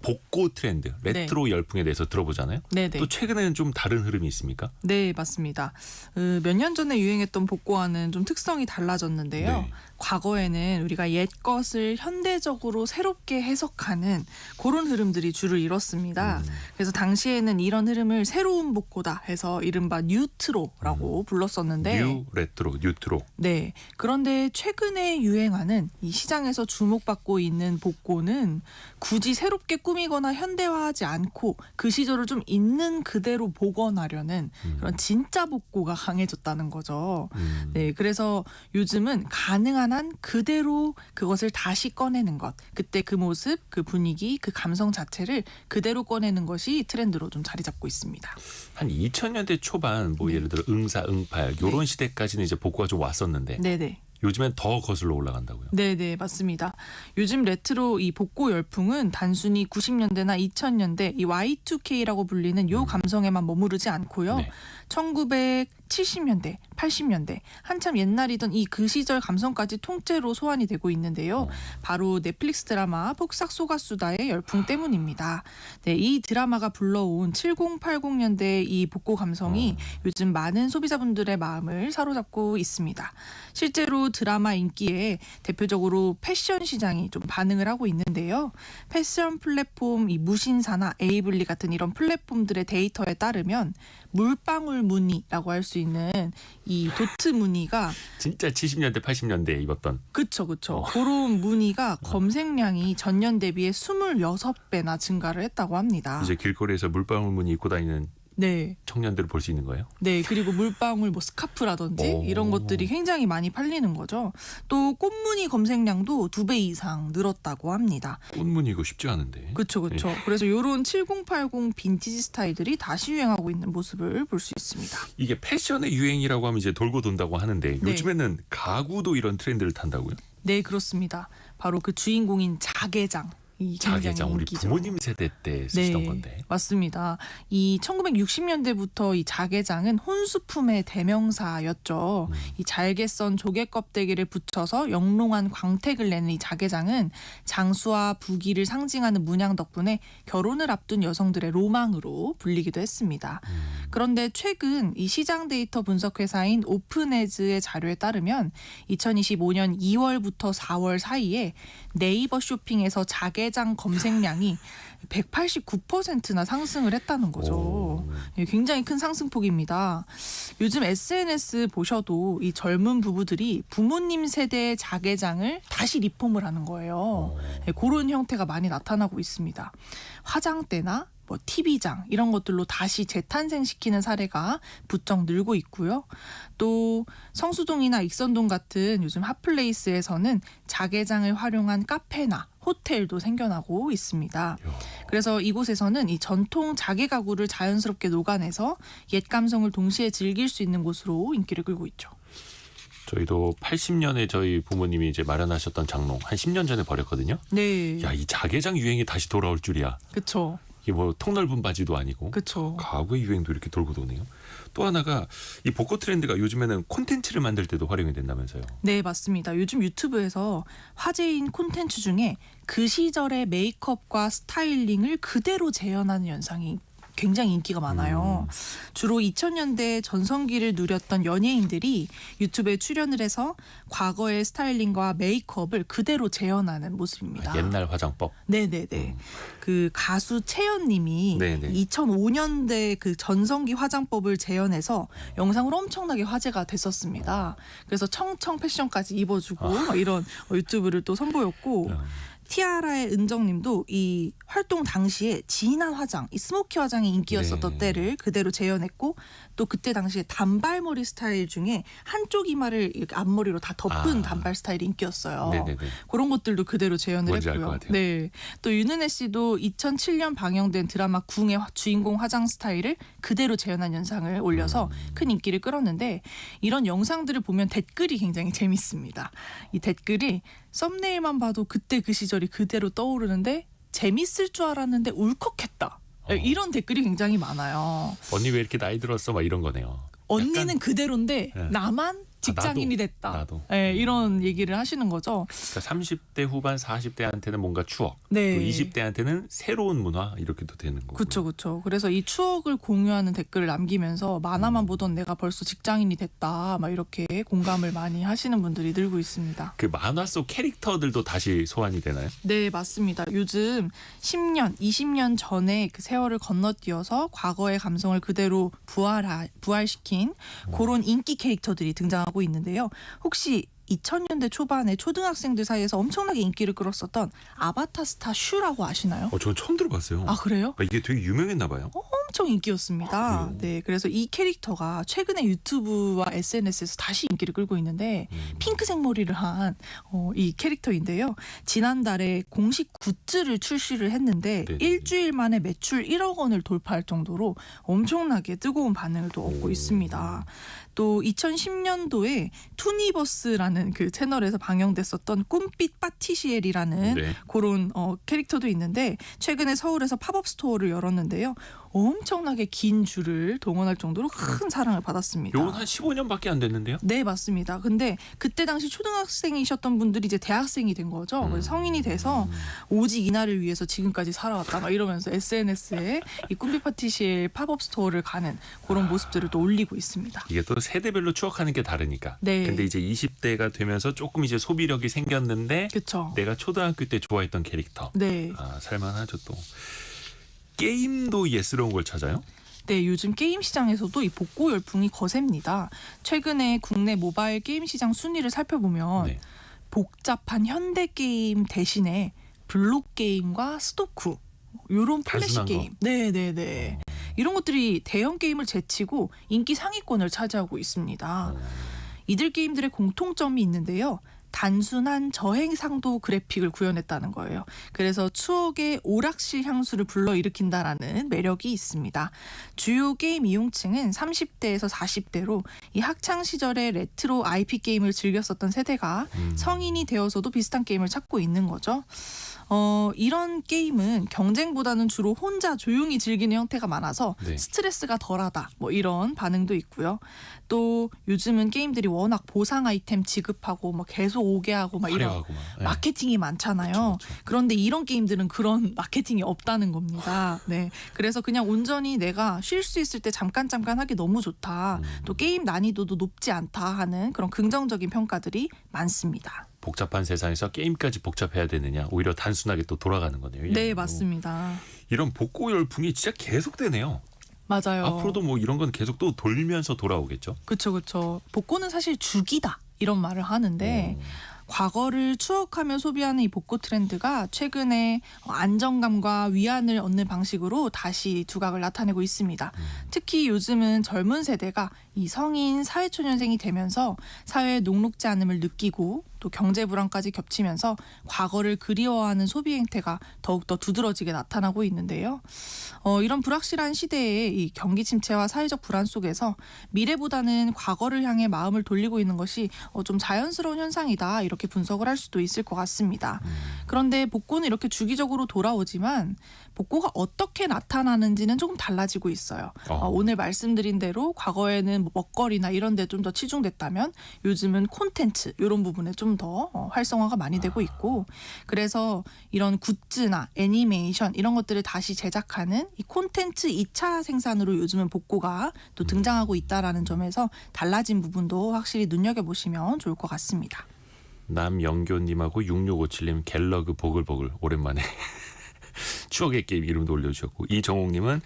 복고 트렌드, 레트로 열풍에 대해서 들어보잖아요. 네네. 또 최근에는 좀 다른 흐름이 있습니까? 네, 맞습니다. 몇 년 전에 유행했던 복고와는 좀 특성이 달라졌는데요. 네. 과거에는 우리가 옛 것을 현대적으로 새롭게 해석하는 그런 흐름들이 주를 이뤘습니다. 그래서 당시에는 이런 흐름을 새로운 복고다 해서 이른바 뉴트로라고 불렀었는데 뉴 레트로, 뉴트로. 네. 그런데 최근에 유행하는 이 시장에서 주목받고 있는 복고는 굳이 새롭게 꾸미거나 현대화하지 않고 그 시절을 좀 있는 그대로 복원하려는 그런 진짜 복고가 강해졌다는 거죠. 네. 그래서 요즘은 가능한 한 그대로 그것을 다시 꺼내는 것. 그때 그 모습, 그 분위기, 그 감성 자체를 그대로 꺼내는 것이 트렌드로 좀 자리 잡고 있습니다. 한 2000년대 초반 뭐 예를 들어 응사, 응팔 이런 시대까지는 이제 복고가 좀 왔었는데 네네. 요즘엔 더 거슬러 올라간다고요. 네네, 맞습니다. 요즘 레트로 이 복고 열풍은 단순히 90년대나 2000년대 이 Y2K라고 불리는 요 감성에만 머무르지 않고요. 네. 1970년대, 80년대 한참 옛날이던 이 그 시절 감성까지 통째로 소환이 되고 있는데요. 바로 넷플릭스 드라마 폭삭 소가수다의 열풍 때문입니다. 네, 이 드라마가 불러온 7080년대의 이 복고 감성이 요즘 많은 소비자분들의 마음을 사로잡고 있습니다. 실제로 드라마 인기에 대표적으로 패션 시장이 좀 반응을 하고 있는데요. 패션 플랫폼 이 무신사나 에이블리 같은 이런 플랫폼들의 데이터에 따르면 물방울 무늬라고 할 수 있는 이 도트 무늬가 진짜 70년대, 80년대에 입었던. 그쵸. 그런 무늬가 검색량이 전년 대비해 26배나 증가를 했다고 합니다. 이제 길거리에서 물방울 무늬 입고 다니는 네. 청년들을 볼 수 있는 거예요? 네, 그리고 물방울 뭐 스카프라든지 오. 이런 것들이 굉장히 많이 팔리는 거죠. 또 꽃무늬 검색량도 2배 이상 늘었다고 합니다. 꽃무늬 이거 쉽지 않은데. 그렇죠. 그래서 이런 7080 빈티지 스타일들이 다시 유행하고 있는 모습을 볼 수 있습니다. 이게 패션의 유행이라고 하면 이제 돌고 돈다고 하는데 네. 요즘에는 가구도 이런 트렌드를 탄다고요? 네, 그렇습니다. 바로 그 주인공인 자개장. 이 굉장히 자개장 우리 인기죠. 부모님 세대 때 쓰시던 네, 건데. 맞습니다. 이 1960년대부터 이 자개장은 혼수품의 대명사였죠. 이 잘게 썬 조개 껍데기를 붙여서 영롱한 광택을 내는 이 자개장은 장수와 부귀를 상징하는 문양 덕분에 결혼을 앞둔 여성들의 로망으로 불리기도 했습니다. 그런데 최근 이 시장 데이터 분석 회사인 오픈에즈의 자료에 따르면 2025년 2월부터 4월 사이에 네이버 쇼핑에서 자개장 검색량이 189%나 상승을 했다는 거죠. 예, 굉장히 큰 상승폭입니다. 요즘 SNS 보셔도 이 젊은 부부들이 부모님 세대의 자개장을 다시 리폼을 하는 거예요. 예, 그런 형태가 많이 나타나고 있습니다. 화장대나 뭐 TV장 이런 것들로 다시 재탄생시키는 사례가 부쩍 늘고 있고요. 또 성수동이나 익선동 같은 요즘 핫플레이스에서는 자개장을 활용한 카페나 호텔도 생겨나고 있습니다. 그래서 이곳에서는 이 전통 자개 가구를 자연스럽게 녹아내서 옛 감성을 동시에 즐길 수 있는 곳으로 인기를 끌고 있죠. 저희도 80년에 저희 부모님이 이제 마련하셨던 장롱 한 10년 전에 버렸거든요. 네. 야, 이 자개장 유행이 다시 돌아올 줄이야. 그렇죠. 이게 뭐 통넓은 바지도 아니고. 그렇죠. 가구의 유행도 이렇게 돌고 도네요. 또 하나가 이 복고 트렌드가 요즘에는 콘텐츠를 만들 때도 활용이 된다면서요. 네, 맞습니다. 요즘 유튜브에서 화제인 콘텐츠 중에 그 시절의 메이크업과 스타일링을 그대로 재현하는 현상이 굉장히 인기가 많아요. 주로 2000년대 전성기를 누렸던 연예인들이 유튜브에 출연을 해서 과거의 스타일링과 메이크업을 그대로 재현하는 모습입니다. 옛날 화장법. 네네네. 그 가수 채연님이 네네. 2005년대 그 전성기 화장법을 재현해서 영상으로 엄청나게 화제가 됐었습니다. 그래서 청청 패션까지 입어주고 막 이런 유튜브를 또 선보였고 티아라의 은정님도 이 활동 당시에 진한 화장, 이 스모키 화장이 인기였었던 네. 때를 그대로 재현했고 또 그때 당시에 단발머리 스타일 중에 한쪽 이마를 이렇게 앞머리로 다 덮은 단발 스타일이 인기였어요. 네네네. 그런 것들도 그대로 재현을 뭔지 알 했고요. 것 같아요. 네, 또 윤은혜 씨도 2007년 방영된 드라마 궁의 주인공 화장 스타일을 그대로 재현한 영상을 올려서 큰 인기를 끌었는데 이런 영상들을 보면 댓글이 굉장히 재밌습니다. 이 댓글이 썸네일만 봐도 그때 그 시절이 그대로 떠오르는데 재밌을 줄 알았는데 울컥했다. 이런 댓글이 굉장히 많아요. 언니 왜 이렇게 나이 들었어? 막 이런 거네요. 언니는 약간- 그대로인데 네. 나만 직장인이 나도, 됐다. 나도. 네, 이런 얘기를 하시는 거죠. 그러니까 30대 후반 40대한테는 뭔가 추억, 네. 또 20대한테는 새로운 문화 이렇게도 되는 거고. 그렇죠, 그렇죠. 그래서 이 추억을 공유하는 댓글을 남기면서 만화만 보던 내가 벌써 직장인이 됐다, 막 이렇게 공감을 많이 하시는 분들이 늘고 있습니다. 그 만화 속 캐릭터들도 다시 소환이 되나요? 네, 맞습니다. 요즘 10년, 20년 전에 그 세월을 건너뛰어서 과거의 감성을 그대로 부활시킨 그런 인기 캐릭터들이 등장하고 있는데요. 혹시 2000년대 초반에 초등학생들 사이에서 엄청나게 인기를 끌었었던 아바타 스타 슈라고 아시나요? 저는 처음 들어봤어요. 아, 그래요? 이게 되게 유명했나 봐요. 엄청 인기였습니다. 그래요? 네, 그래서 이 캐릭터가 최근에 유튜브와 SNS에서 다시 인기를 끌고 있는데 핑크색 머리를 한 이 캐릭터인데요. 지난달에 공식 굿즈를 출시를 했는데 네네. 일주일 만에 매출 1억 원을 돌파할 정도로 엄청나게 뜨거운 반응을 또 얻고 있습니다. 또 2010년도에 투니버스라는 그 채널에서 방영됐었던 꿈빛 파티시엘이라는 네. 그런 캐릭터도 있는데 최근에 서울에서 팝업 스토어를 열었는데요. 엄청나게 긴 줄을 동원할 정도로 큰 사랑을 받았습니다. 요건 한 15년밖에 안 됐는데요. 네, 맞습니다. 근데 그때 당시 초등학생이셨던 분들이 이제 대학생이 된 거죠. 그래서 성인이 돼서 오직 이날을 위해서 지금까지 살아왔다 막 이러면서 SNS에 이 꿈빛 파티시엘 팝업 스토어를 가는 그런 모습들을 또 올리고 있습니다. 이게 또 세대별로 추억하는 게 다르니까. 네. 근데 이제 20대가 되면서 조금 이제 소비력이 생겼는데 그렇죠. 내가 초등학교 때 좋아했던 캐릭터. 네. 살만하죠 또. 게임도 예스러운 걸 찾아요? 네, 요즘 게임 시장에서도 이 복고 열풍이 거셉니다. 최근에 국내 모바일 게임 시장 순위를 살펴보면 네. 복잡한 현대 게임 대신에 블록 게임과 스토쿠 요런 플래시 단순한 게임. 네. 이런 것들이 대형 게임을 제치고 인기 상위권을 차지하고 있습니다. 이들 게임들의 공통점이 있는데요. 단순한 저행상도 그래픽을 구현했다는 거예요. 그래서 추억의 오락실 향수를 불러일으킨다라는 매력이 있습니다. 주요 게임 이용층은 30대에서 40대로 이 학창 시절에 레트로 IP 게임을 즐겼었던 세대가 성인이 되어서도 비슷한 게임을 찾고 있는 거죠. 이런 게임은 경쟁보다는 주로 혼자 조용히 즐기는 형태가 많아서 네. 스트레스가 덜하다. 뭐 이런 반응도 있고요. 또 요즘은 게임들이 워낙 보상 아이템 지급하고 막 계속 오게 하고 막 이런 화려하고 막. 네. 마케팅이 많잖아요. 그렇죠, 그렇죠. 그런데 이런 게임들은 그런 마케팅이 없다는 겁니다. 네. 그래서 그냥 온전히 내가 쉴 수 있을 때 잠깐 하기 너무 좋다. 또 게임 난이도도 높지 않다 하는 그런 긍정적인 평가들이 많습니다. 복잡한 세상에서 게임까지 복잡해야 되느냐 오히려 단순하게 또 돌아가는 거네요. 네, 이런 맞습니다. 이런 복고 열풍이 진짜 계속되네요. 맞아요. 앞으로도 뭐 이런 건 계속 또 돌면서 돌아오겠죠. 그렇죠. 복고는 사실 주기다 이런 말을 하는데 과거를 추억하며 소비하는 이 복고 트렌드가 최근에 안정감과 위안을 얻는 방식으로 다시 두각을 나타내고 있습니다. 특히 요즘은 젊은 세대가 이 성인 사회초년생이 되면서 사회에 녹록지 않음을 느끼고 또 경제 불안까지 겹치면서 과거를 그리워하는 소비 행태가 더욱더 두드러지게 나타나고 있는데요. 이런 불확실한 시대에 이 경기 침체와 사회적 불안 속에서 미래보다는 과거를 향해 마음을 돌리고 있는 것이 좀 자연스러운 현상이다 이렇게 분석을 할 수도 있을 것 같습니다. 그런데 복고는 이렇게 주기적으로 돌아오지만 복고가 어떻게 나타나는지는 조금 달라지고 있어요. 오늘 말씀드린 대로 과거에는 뭐 먹거리나 이런 데 좀 더 치중됐다면 요즘은 콘텐츠 이런 부분에 좀 더 활성화가 많이 되고 있고 그래서 이런 굿즈나 애니메이션 이런 것들을 다시 제작하는 이 콘텐츠 2차 생산으로 요즘은 복고가 또 등장하고 있다라는 점에서 달라진 부분도 확실히 눈여겨보시면 좋을 것 같습니다. 남영교님하고 6657님 갤러그 보글보글 오랜만에 추억의 게임 이름도 올려주셨고 이정옥님은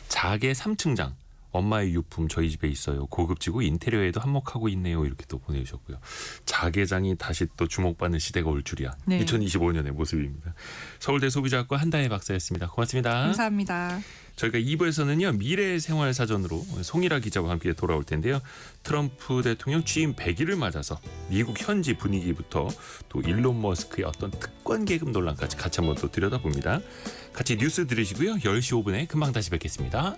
자개 3층장 엄마의 유품 저희 집에 있어요. 고급지고 인테리어에도 한몫하고 있네요. 이렇게 또 보내주셨고요. 자개장이 다시 또 주목받는 시대가 올 줄이야. 네. 2025년의 모습입니다. 서울대 소비자학과 한다혜 박사였습니다. 고맙습니다. 감사합니다. 저희가 2부에서는요. 미래의 생활사전으로 송일아 기자와 함께 돌아올 텐데요. 트럼프 대통령 취임 100일을 맞아서 미국 현지 분위기부터 또 일론 머스크의 어떤 특권 계급 논란까지 같이 한번 또 들여다봅니다. 같이 뉴스 들으시고요. 10시 5분에 금방 다시 뵙겠습니다.